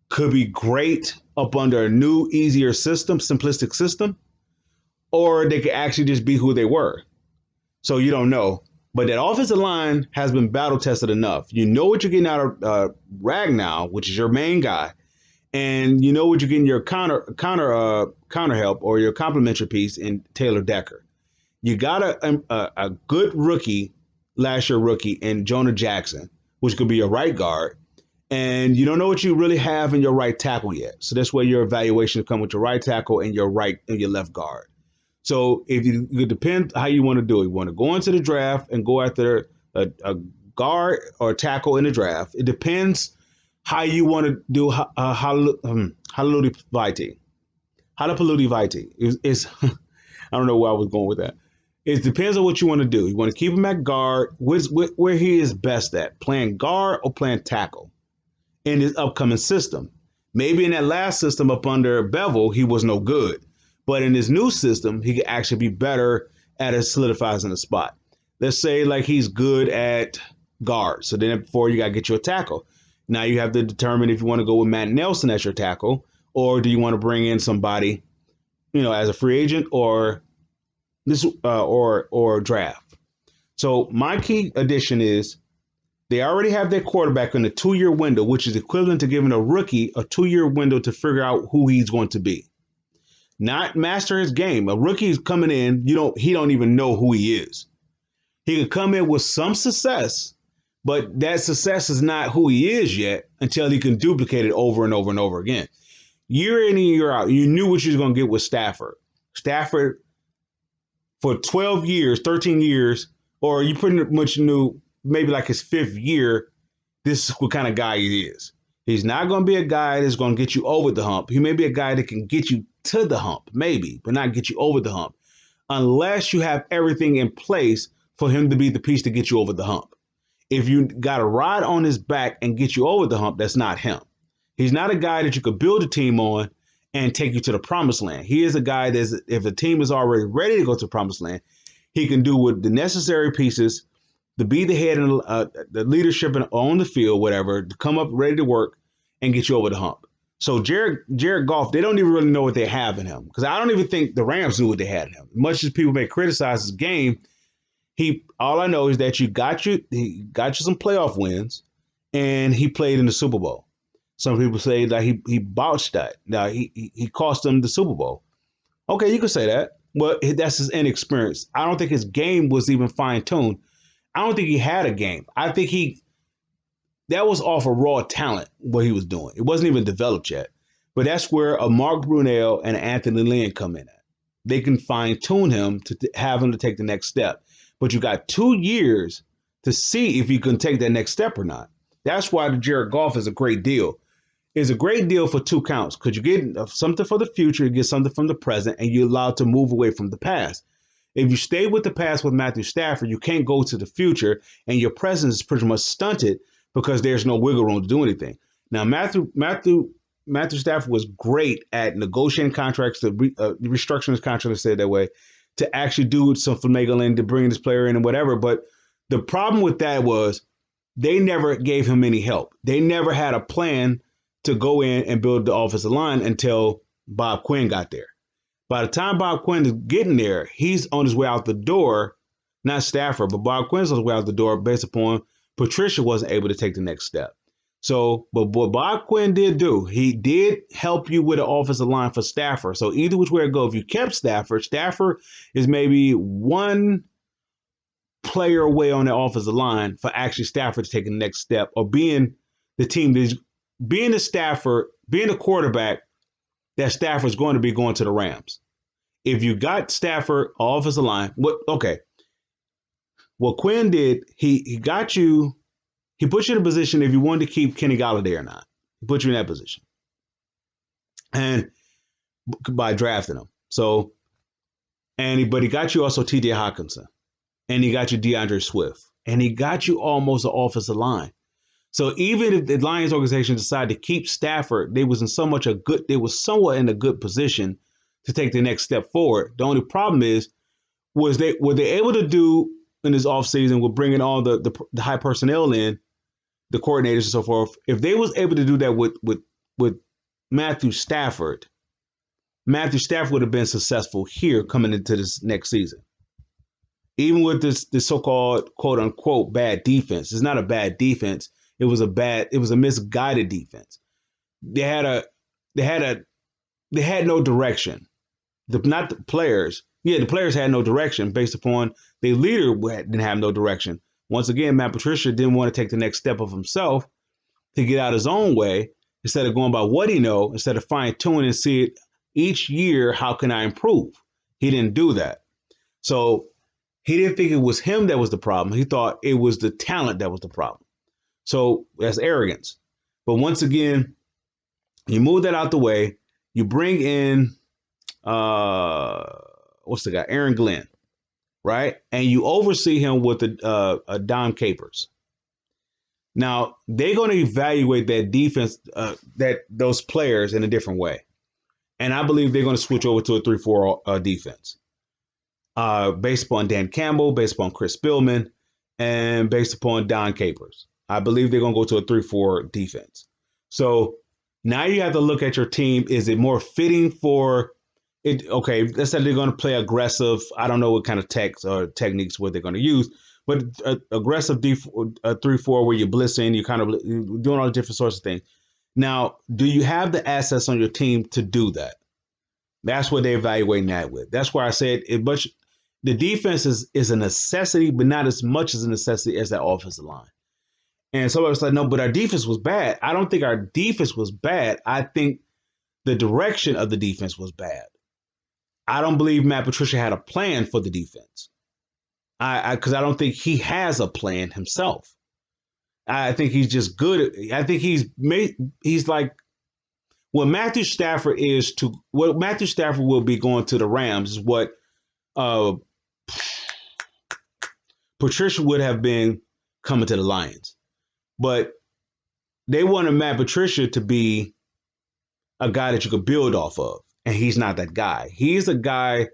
Speaker 1: could be great up under a new, easier system, simplistic system, or they could actually just be who they were. So you don't know. But that offensive line has been battle tested enough. You know what you're getting out of Ragnow, which is your main guy, and you know what you're getting your counter help or your complementary piece in Taylor Decker. You got a good rookie, last year rookie, in Jonah Jackson, which could be a right guard, and you don't know what you really have in your right tackle yet. So that's where your evaluation come with your right tackle and your left guard. So it depends how you want to do it. You want to go into the draft and go after a guard or a tackle in the draft. It depends how you want to do Halapoulivaati. Halapoulivaati is I don't know where I was going with that. It depends on what you want to do. You want to keep him at guard, where he is best at, playing guard or playing tackle in his upcoming system. Maybe in that last system up under Bevel, he was no good. But in his new system, he could actually be better at it solidifies in the spot. Let's say like he's good at guard. So then before you got to get you a tackle. Now you have to determine if you want to go with Matt Nelson as your tackle, or do you want to bring in somebody, as a free agent or draft. So my key addition is they already have their quarterback in a 2-year window, which is equivalent to giving a rookie a 2-year window to figure out who he's going to be. Not master his game. A rookie's coming in, he don't even know who he is. He can come in with some success, but that success is not who he is yet until he can duplicate it over and over and over again. Year in and year out, you knew what you was going to get with Stafford. Stafford, for 12 years, 13 years, or you pretty much knew maybe like his 5th year, this is what kind of guy he is. He's not going to be a guy that's going to get you over the hump. He may be a guy that can get you to the hump, maybe, but not get you over the hump, unless you have everything in place for him to be the piece to get you over the hump. If you got to ride on his back and get you over the hump, that's not him. He's not a guy that you could build a team on and take you to the promised land. He is a guy that if the team is already ready to go to the promised land, he can do with the necessary pieces to be the head and the leadership on the field, whatever, to come up ready to work and get you over the hump. So Jared Goff, they don't even really know what they have in him, because I don't even think the Rams knew what they had in him. Much as people may criticize his game, all I know is that he got you some playoff wins, and he played in the Super Bowl. Some people say that he botched that. Now he cost them the Super Bowl. Okay, you could say that, but that's his inexperience. I don't think his game was even fine tuned. I don't think he had a game. I think that was off of raw talent, what he was doing. It wasn't even developed yet. But that's where a Mark Brunell and Anthony Lynn come in at. They can fine-tune him to have him to take the next step. But you got 2 years to see if you can take that next step or not. That's why the Jared Goff is a great deal. It's a great deal for 2 counts, because you get something for the future, you get something from the present, and you're allowed to move away from the past. If you stay with the past with Matthew Stafford, you can't go to the future, and your presence is pretty much stunted because there's no wiggle room to do anything. Now, Matthew Stafford was great at negotiating contracts, restructuring his contract, to say it that way, to actually do some finagling, to bring this player in and whatever. But the problem with that was they never gave him any help. They never had a plan to go in and build the offensive line until Bob Quinn got there. By the time Bob Quinn is getting there, he's on his way out the door, not Stafford, but Bob Quinn's on his way out the door based upon Patricia wasn't able to take the next step. So, but what Bob Quinn did do, he did help you with the offensive line for Stafford. So either which way it go, if you kept Stafford is maybe one player away on the offensive line for actually Stafford to take the next step or being the team is being a Stafford, being a quarterback, that Stafford's going to be going to the Rams. If you got Stafford offensive line, what Quinn did, he got you, he put you in a position if you wanted to keep Kenny Golladay or not. He put you in that position. And by drafting him. So, but he got you also TJ Hawkinson. And he got you DeAndre Swift. And he got you almost an offensive line. So even if the Lions organization decided to keep Stafford, they was somewhat in a good position to take the next step forward. The only problem is, were they able to do in this offseason with bringing all the high personnel in, the coordinators and so forth, if they was able to do that with Matthew Stafford would have been successful here coming into this next season. Even with this so-called quote unquote bad defense. It's not a bad defense. It was a misguided defense. They had no direction. Not the players. Yeah, the players had no direction based upon their leader didn't have no direction. Once again, Matt Patricia didn't want to take the next step of himself to get out his own way instead of going by what he know, instead of fine-tuning and see it each year, how can I improve? He didn't do that. So he didn't think it was him that was the problem. He thought it was the talent that was the problem. So that's arrogance. But once again, you move that out the way. You bring in, what's the guy? Aaron Glenn, right? And you oversee him with Dom Capers. Now, they're going to evaluate that defense, those players in a different way. And I believe they're going to switch over to a 3-4 defense. Based upon Dan Campbell, based upon Chris Spielman, and based upon Don Capers. I believe they're going to go to a 3-4 defense. So now you have to look at your team. Is it more fitting for it? Okay, let's say they're going to play aggressive. I don't know what kind of techniques what they're going to use, but aggressive 3-4 where you're blitzing, you're doing all the different sorts of things. Now, do you have the assets on your team to do that? That's what they're evaluating that with. That's why I said the defense is a necessity, but not as much as a necessity as that offensive line. And somebody was like, no, but our defense was bad. I don't think our defense was bad. I think the direction of the defense was bad. I don't believe Matt Patricia had a plan for the defense. Because I don't think he has a plan himself. I think he's just good. I think he's like what Matthew Stafford will be going to the Rams is what Patricia would have been coming to the Lions. But they wanted Matt Patricia to be a guy that you could build off of. And he's not that guy. He's a guy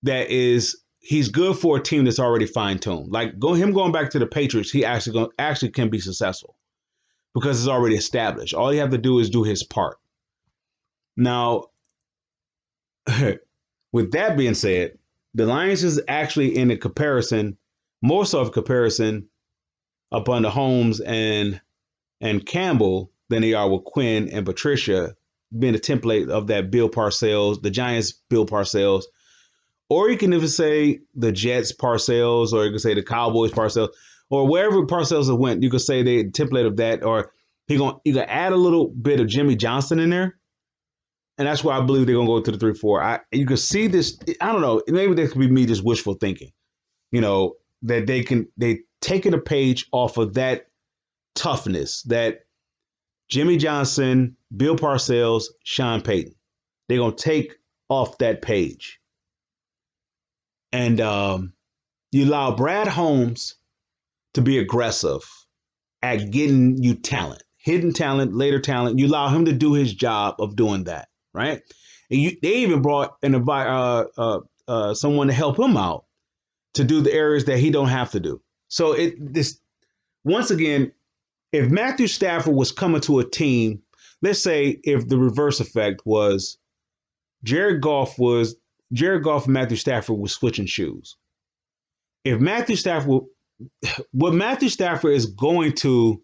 Speaker 1: that he's good for a team that's already fine-tuned. Like going back to the Patriots, he actually can be successful because it's already established. All you have to do is do his part. Now, with that being said, the Lions is actually in a comparison, more so of a comparison upon the Holmes and Campbell than they are with Quinn and Patricia being a template of that Bill Parcells, the Giants Bill Parcells, or you can even say the Jets Parcells, or you can say the Cowboys Parcells, or wherever Parcells went, you could say the template of that, or you can add a little bit of Jimmy Johnson in there. And that's why I believe they're going to go to the 3-4. You can see this. I don't know. Maybe that could be me just wishful thinking, that they taking a page off of that toughness that Jimmy Johnson, Bill Parcells, Sean Payton, they're going to take off that page. And you allow Brad Holmes to be aggressive at getting you talent, hidden talent, later talent. You allow him to do his job of doing that, right? And they even brought someone to help him out to do the areas that he don't have to do. So once again, if Matthew Stafford was coming to a team, let's say if the reverse effect was Jared Goff and Matthew Stafford was switching shoes. If Matthew Stafford, what Matthew Stafford is going to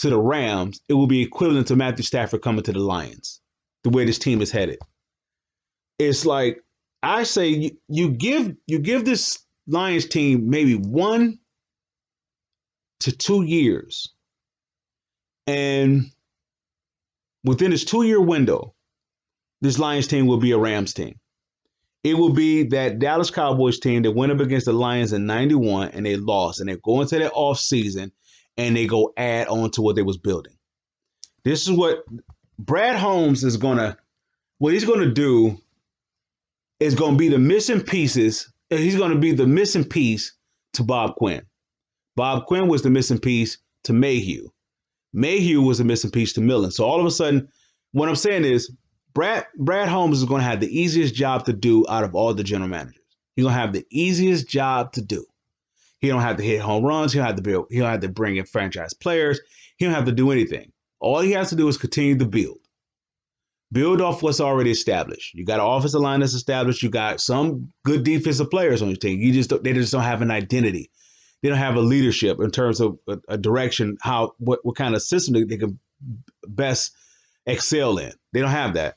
Speaker 1: the Rams, it will be equivalent to Matthew Stafford coming to the Lions, the way this team is headed. It's like, I say you give this Lions team maybe 1 to 2 years, And within this 2-year window, this Lions team will be a Rams team. It will be that Dallas Cowboys team that went up against the Lions in 91 and they lost. And they go into their offseason and they go add on to what they was building. This is what Brad Holmes is what he's going to do is going to be the missing pieces. He's going to be the missing piece to Bob Quinn. Bob Quinn was the missing piece to Mayhew. Mayhew was the missing piece to Millen. So all of a sudden, what I'm saying is Brad Holmes is going to have the easiest job to do out of all the general managers. He's going to have the easiest job to do. He don't have to hit home runs. He don't have to bring in franchise players. He don't have to do anything. All he has to do is continue to build. Build off what's already established. You got an offensive line that's established. You got some good defensive players on your team. They just don't have an identity. They don't have a leadership in terms of a direction, what kind of system they can best excel in. They don't have that.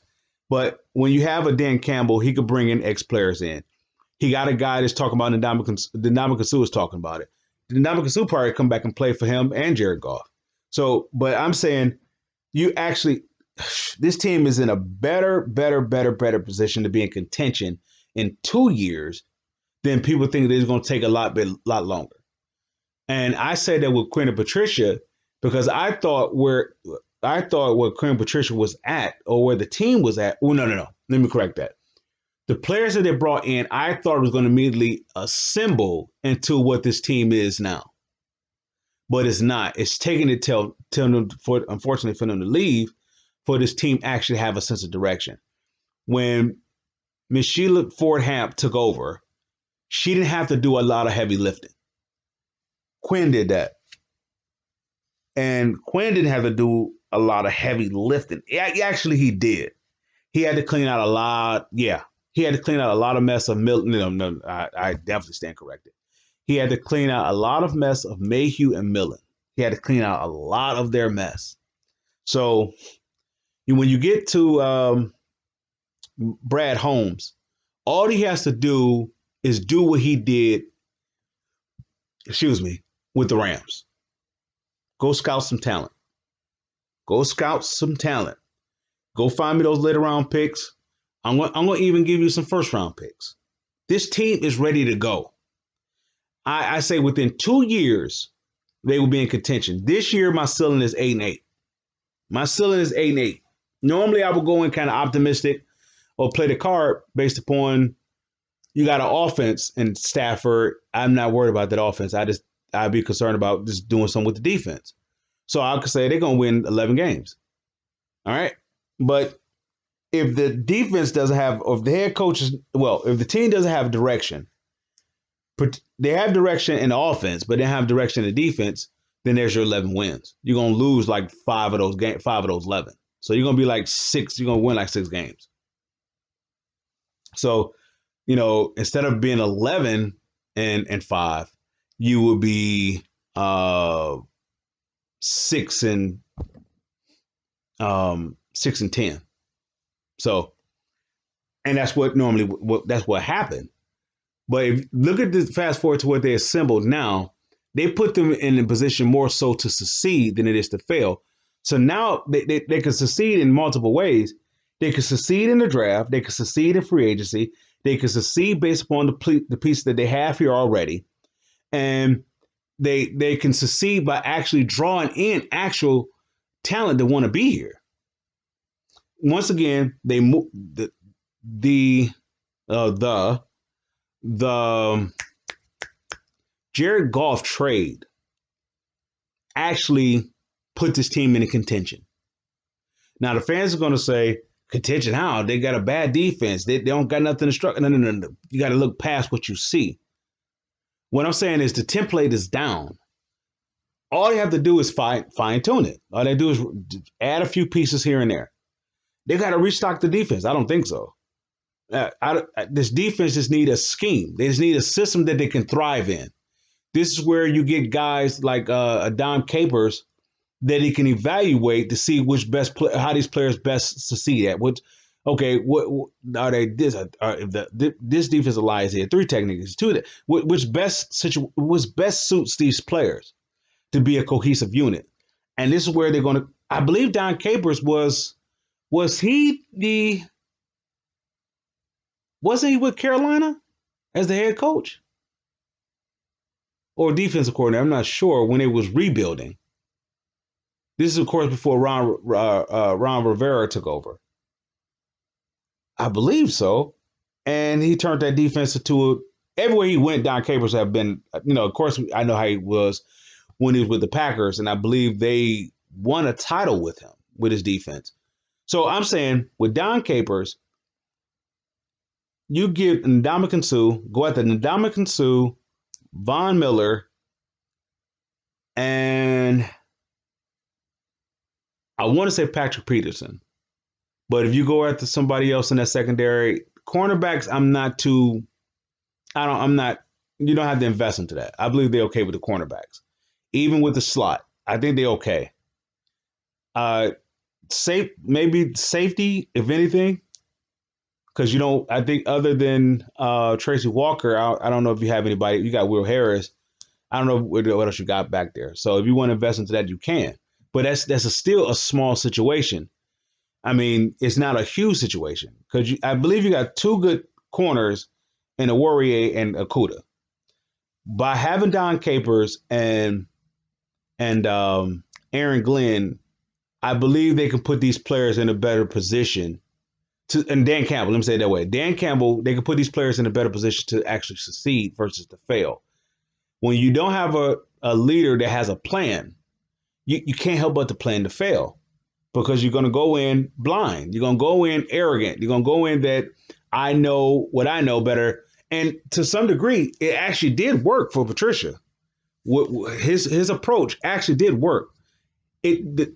Speaker 1: But when you have a Dan Campbell, he could bring in ex-players in. He got a guy that's talking about Ndamukong Suh is talking about it. Ndamukong Suh probably come back and play for him and Jared Goff. So, but I'm saying this team is in a better position to be in contention in 2 years than people think that it's going to take a lot longer. And I say that with Quinn and Patricia because I thought where Quinn and Patricia was at or where the team was at. Oh, no. Let me correct that. The players that they brought in, I thought was going to immediately assemble into what this team is now. But it's not. It's taking it till unfortunately for them to leave for this team actually have a sense of direction. When Miss Sheila Ford Hamp took over, she didn't have to do a lot of heavy lifting. Quinn did that. And Quinn didn't have to do a lot of heavy lifting. Actually, he did. He had to clean out a lot. Yeah. He had to clean out a lot of mess of Milton. No, I definitely stand corrected. He had to clean out a lot of mess of Mayhew and Millen. He had to clean out a lot of their mess. So when you get to Brad Holmes, all he has to do is do what he did, with the Rams. Go scout some talent. Go find me those later round picks. I'm going to even give you some first round picks. This team is ready to go. I say within 2 years, they will be in contention. This year, my ceiling is 8-8. My ceiling is 8-8. Normally, I would go in kind of optimistic or play the card based upon you got an offense in Stafford. I'm not worried about that offense. I'd be concerned about just doing something with the defense. So I could say they're going to win 11 games. All right. But if the defense doesn't have, or if the head coach if the team doesn't have direction, they have direction in the offense, but they have direction in the defense, then there's your 11 wins. You're going to lose like 5 of those 11. So you're going to be like 6, you're going to win like 6 games. So, instead of being 11 and 5, you will be 6 and 10. So, and that's what normally that's what happened. But if look at this, fast forward to what they assembled now, they put them in a position more so to succeed than it is to fail. So now they can succeed in multiple ways. They can succeed in the draft. They can succeed in free agency. They can succeed based upon the pieces that they have here already. And they can succeed by actually drawing in actual talent that want to be here. Once again, they move the Jared Goff trade actually put this team in a contention. Now the fans are going to say, contention how? They got a bad defense. They don't got nothing to struggle. No. You got to look past what you see. What I'm saying is the template is down. All you have to do is fine tune it. All they do is add a few pieces here and there. They got to restock the defense. I don't think so. This defense just need a scheme. They just need a system that they can thrive in. This is where you get guys like Dom Capers that he can evaluate to see which how these players best succeed at. What are they? This defensive line is here. 3 techniques, 2 which best suits these players to be a cohesive unit. And this is where they're going to. I believe Don Capers was he the wasn't he with Carolina as the head coach or defensive coordinator? I'm not sure when it was rebuilding. This is of course before Ron Rivera took over. I believe so, and he turned that defense into a. Everywhere he went, Don Capers have been. Of course, I know how he was when he was with the Packers, and I believe they won a title with him with his defense. So I'm saying with Don Capers, you get Ndamukong Suh, go after Ndamukong Suh, Von Miller, and I want to say Patrick Peterson. But if you go after somebody else in that secondary, cornerbacks, I'm not, you don't have to invest into that. I believe they're okay with the cornerbacks. Even with the slot, I think they're okay. Maybe safety, if anything, because I think other than Tracy Walker, I don't know if you have anybody. You got Will Harris. I don't know what else you got back there. So if you want to invest into that, you can. But that's still a small situation. I mean, it's not a huge situation because I believe you got two good corners in Warrior and Okudah. By having Don Capers and Aaron Glenn, I believe they can put these players in a better position. And Dan Campbell, let me say it that way. Dan Campbell, they can put these players in a better position to actually succeed versus to fail. When you don't have a leader that has a plan, you can't help but to plan to fail because you're going to go in blind. You're going to go in arrogant. You're going to go in that I know what I know better. And to some degree, it actually did work for Patricia. His approach actually did work. The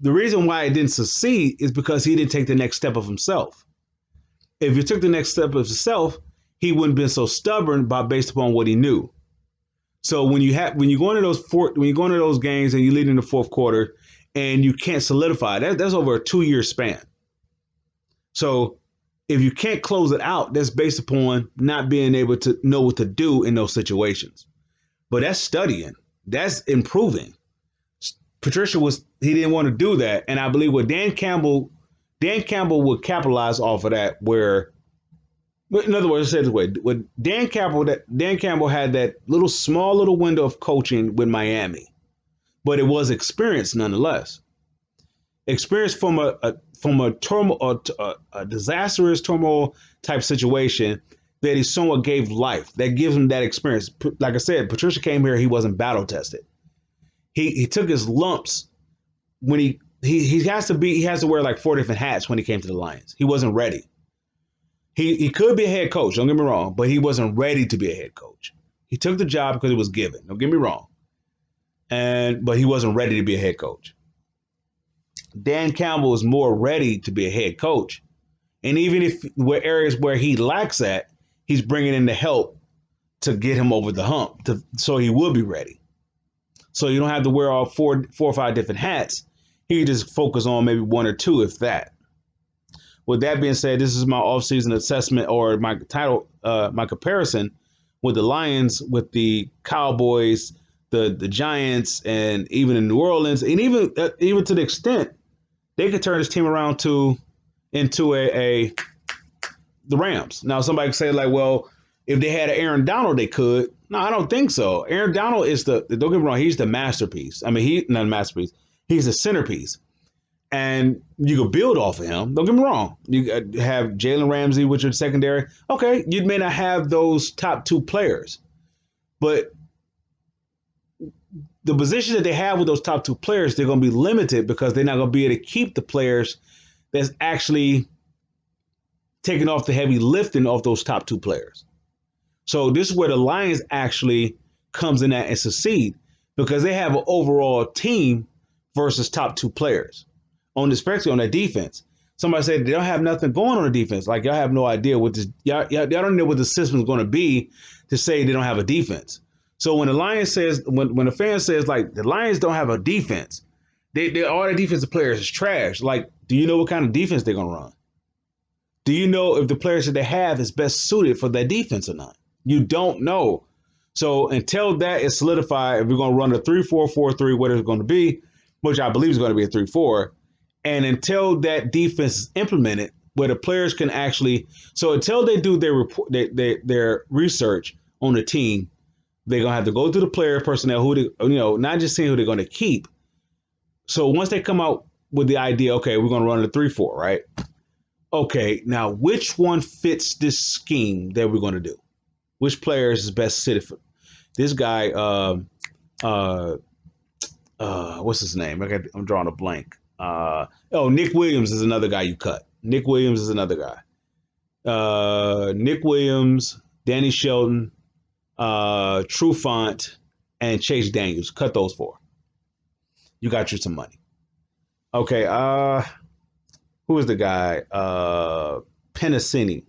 Speaker 1: reason why it didn't succeed is because he didn't take the next step of himself. If he took the next step of himself, he wouldn't have been so stubborn based upon what he knew. So when you go into those games and you lead in the fourth quarter and you can't solidify that's over a 2-year span. So if you can't close it out, that's based upon not being able to know what to do in those situations. But that's studying. That's improving. Patricia he didn't want to do that. And I believe with Dan Campbell would capitalize off of that where, in other words, say this way, with Dan Campbell had that small little window of coaching with Miami, but it was experience nonetheless. Experience from a disastrous turmoil type situation that he somewhat gave life. That gives him that experience. Like I said, Patricia came here, he wasn't battle tested. He took his lumps when he has to wear like 4 different hats when he came to the Lions. He wasn't ready. He could be a head coach, don't get me wrong, but he wasn't ready to be a head coach. He took the job because it was given, don't get me wrong. But he wasn't ready to be a head coach. Dan Campbell is more ready to be a head coach. And even if where areas where he lacks at, he's bringing in the help to get him over the hump so he will be ready. So you don't have to wear all four or five different hats. He can just focus on maybe 1 or 2, if that. With that being said, this is my offseason assessment or my comparison with the Lions, with the Cowboys, the Giants, and even in New Orleans, and even to the extent they could turn this team around into the Rams. Now, somebody could say like, well, if they had an Aaron Donald, they could. No, I don't think so. Aaron Donald is don't get me wrong, he's the masterpiece. I mean, he's not a masterpiece. He's the centerpiece. And you could build off of him. Don't get me wrong. You have Jalen Ramsey, which is secondary. Okay, you may not have those top 2 players. But the position that they have with those top 2 players, they're going to be limited because they're not going to be able to keep the players that's actually taking off the heavy lifting of those top 2 players. So this is where the Lions actually comes in at and succeed because they have an overall team versus top 2 players. Especially on that defense. Somebody said they don't have nothing going on the defense. Like y'all have no idea what this y'all don't know what the system is going to be to say they don't have a defense. So when the Lions says when the fan says like the Lions don't have a defense, they all the defensive players is trash. Like, do you know what kind of defense they're gonna run? Do you know if the players that they have is best suited for that defense or not? You don't know. So until that is solidified, if we're gonna run a 3-4-4-3, what it's going to be, which I believe is going to be a 3-4. And until that defense is implemented, where the players can actually, so until they do their report, their research on the team, they're gonna have to go through the player personnel, who they, not just seeing who they're going to keep. So once they come out with the idea, okay, we're going to run a 3-4, right? Okay, now which one fits this scheme that we're going to do? Which player is best suited for this guy? What's his name? I'm drawing a blank. Nick Williams is another guy you cut. Nick Williams is another guy. Nick Williams, Danny Shelton, Trufant, and Chase Daniels. Cut those four. You got you some money. Okay. Who is the guy? Penasini.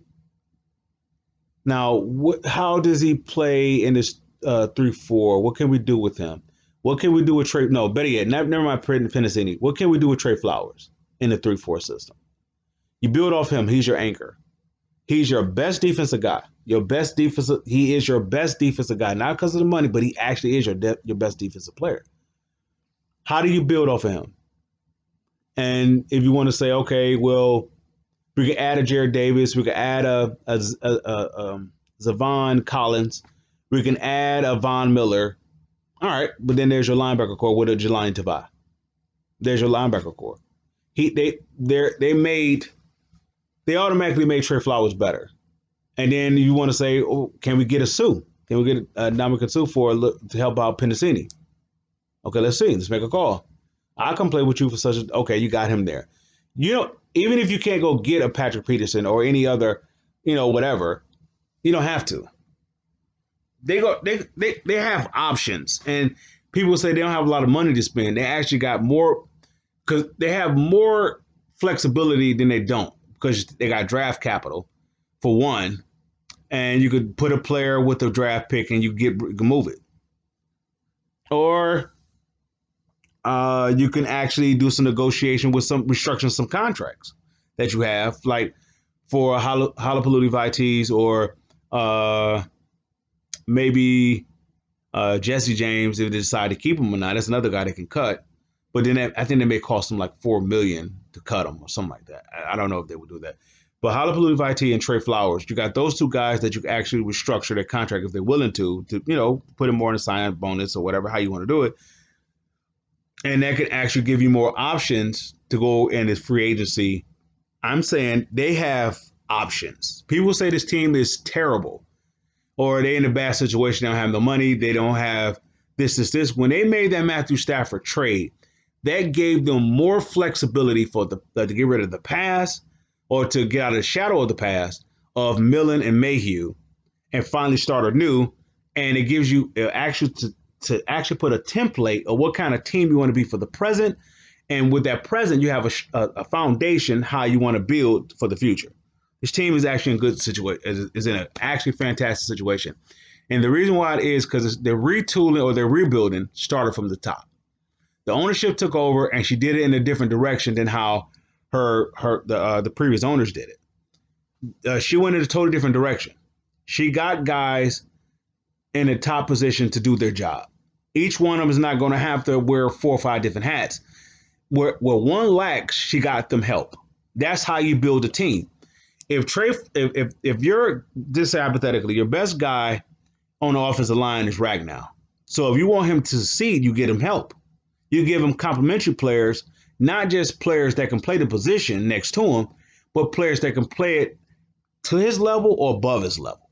Speaker 1: Now, how does he play in this 3-4? What can we do with him? What can we do with Trey? No, better yet, never mind Penasini. What can we do with Trey Flowers in the 3-4 system? You build off him. He's your anchor. He's your best defensive guy. He is your best defensive guy, not because of the money, but he actually is your best defensive player. How do you build off of him? And if you want to say, okay, well, we could add a Jared Davis, we could add a Zavon Collins, we can add a Von Miller. All right, but then there's your linebacker core with a Jelani Tavai. There's your linebacker core. They automatically made Trey Flowers better. And then you want to say, oh, can we get a Sue? Can we get a Ndamukong Suh to help out Penasini? Okay, let's see. Let's make a call. I can play with you for okay, you got him there. Even if you can't go get a Patrick Peterson or any other, whatever, you don't have to. They have options, and people say they don't have a lot of money to spend. They actually got more because they have more flexibility than they don't because they got draft capital for one, and you could put a player with a draft pick and you can move it, or you can actually do some negotiation with restructuring some contracts that you have, like for Halapoulivaati Vaites or maybe Jesse James if they decide to keep him or not. That's another guy they can cut. But then I think they may cost them like $4 million to cut him or something like that. I don't know if they would do that. But Halapoulivaati Vaites and Trey Flowers, you got those two guys that you can actually restructure their contract if they're willing to put them more in a sign bonus or whatever, how you want to do it. And that could actually give you more options to go in this free agency. I'm saying they have options. People say this team is terrible or they're in a bad situation. They don't have no money. They don't have this. When they made that Matthew Stafford trade, that gave them more flexibility to get rid of the past or to get out of the shadow of the past of Millen and Mayhew and finally start anew. And it gives you actually to actually put a template of what kind of team you want to be for the present. And with that present, you have a foundation how you want to build for the future. This team is actually in a good situation, is in an actually fantastic situation. And the reason why it is because they're retooling or they're rebuilding started from the top. The ownership took over and she did it in a different direction than how the previous owners did it. She went in a totally different direction. She got guys in a top position to do their job. Each one of them is not going to have to wear 4 or 5 different hats. Where one lacks, she got them help. That's how you build a team. If you're, just hypothetically, your best guy on the offensive line is Ragnow. So if you want him to succeed, you get him help. You give him complementary players, not just players that can play the position next to him, but players that can play it to his level or above his level.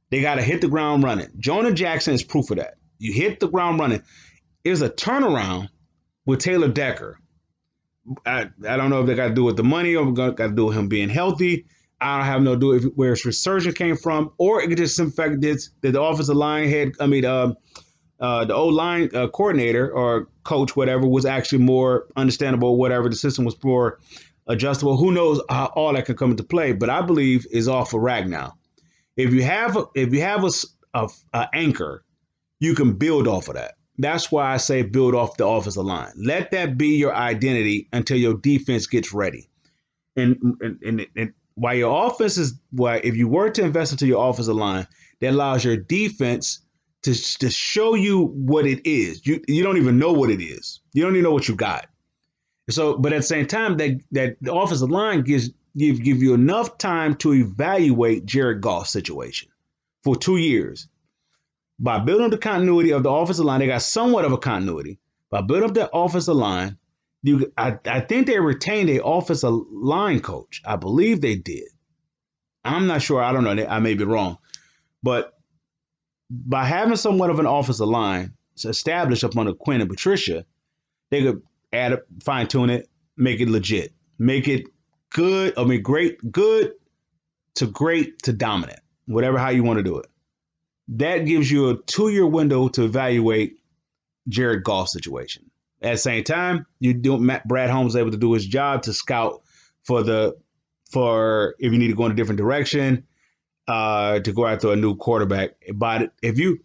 Speaker 1: They got to hit the ground running. Jonah Jackson is proof of that. You hit the ground running. There's a turnaround with Taylor Decker. I don't know if they got to do with the money or got to do with him being healthy. I don't have no idea where his resurgence came from, or it could just in fact that the offensive line head, the O-line coordinator or coach, whatever, was actually more understandable. Whatever, the system was more adjustable. Who knows how all that can come into play? But I believe is off of Ragnow. If you have a anchor, you can build off of that. That's why I say build off the offensive line. Let that be your identity until your defense gets ready. And while your offense is, if you were to invest into your offensive line, that allows your defense to show you what it is. You don't even know what it is. You don't even know what you got. So, but at the same time, that the offensive line give you enough time to evaluate Jared Goff's situation for 2 years. By building the continuity of the offensive line, they got somewhat of a continuity. By building up that offensive line, I think they retained a offensive line coach. I believe they did. I'm not sure. I don't know. I may be wrong. But by having somewhat of an offensive line established up under Quinn and Patricia, they could add, fine tune it, make it legit, make it good. I mean, good to dominant, whatever how you want to do it. That gives you a 2-year window to evaluate Jared Goff's situation. At the same time, Brad Holmes is able to do his job to scout for if you need to go in a different direction, to go after a new quarterback. But if you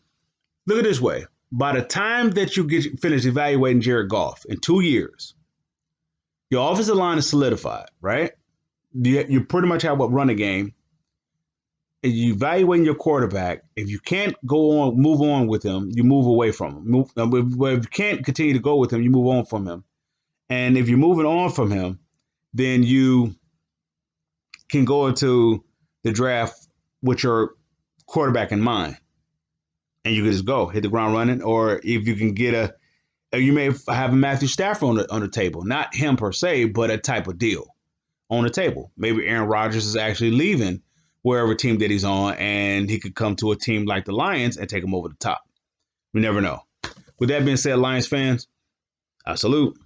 Speaker 1: look at it this way, by the time that you finish evaluating Jared Goff in 2 years, your offensive line is solidified, right? You pretty much have a running game. And you evaluating your quarterback. If you can't move on with him, you move away from him. If you can't continue to go with him, you move on from him. And if you're moving on from him, then you can go into the draft with your quarterback in mind. And you can just go hit the ground running. Or if you can you may have a Matthew Stafford on the table. Not him per se, but a type of deal on the table. Maybe Aaron Rodgers is actually leaving wherever team that he's on, and he could come to a team like the Lions and take him over the top. We never know. With that being said, Lions fans, I salute.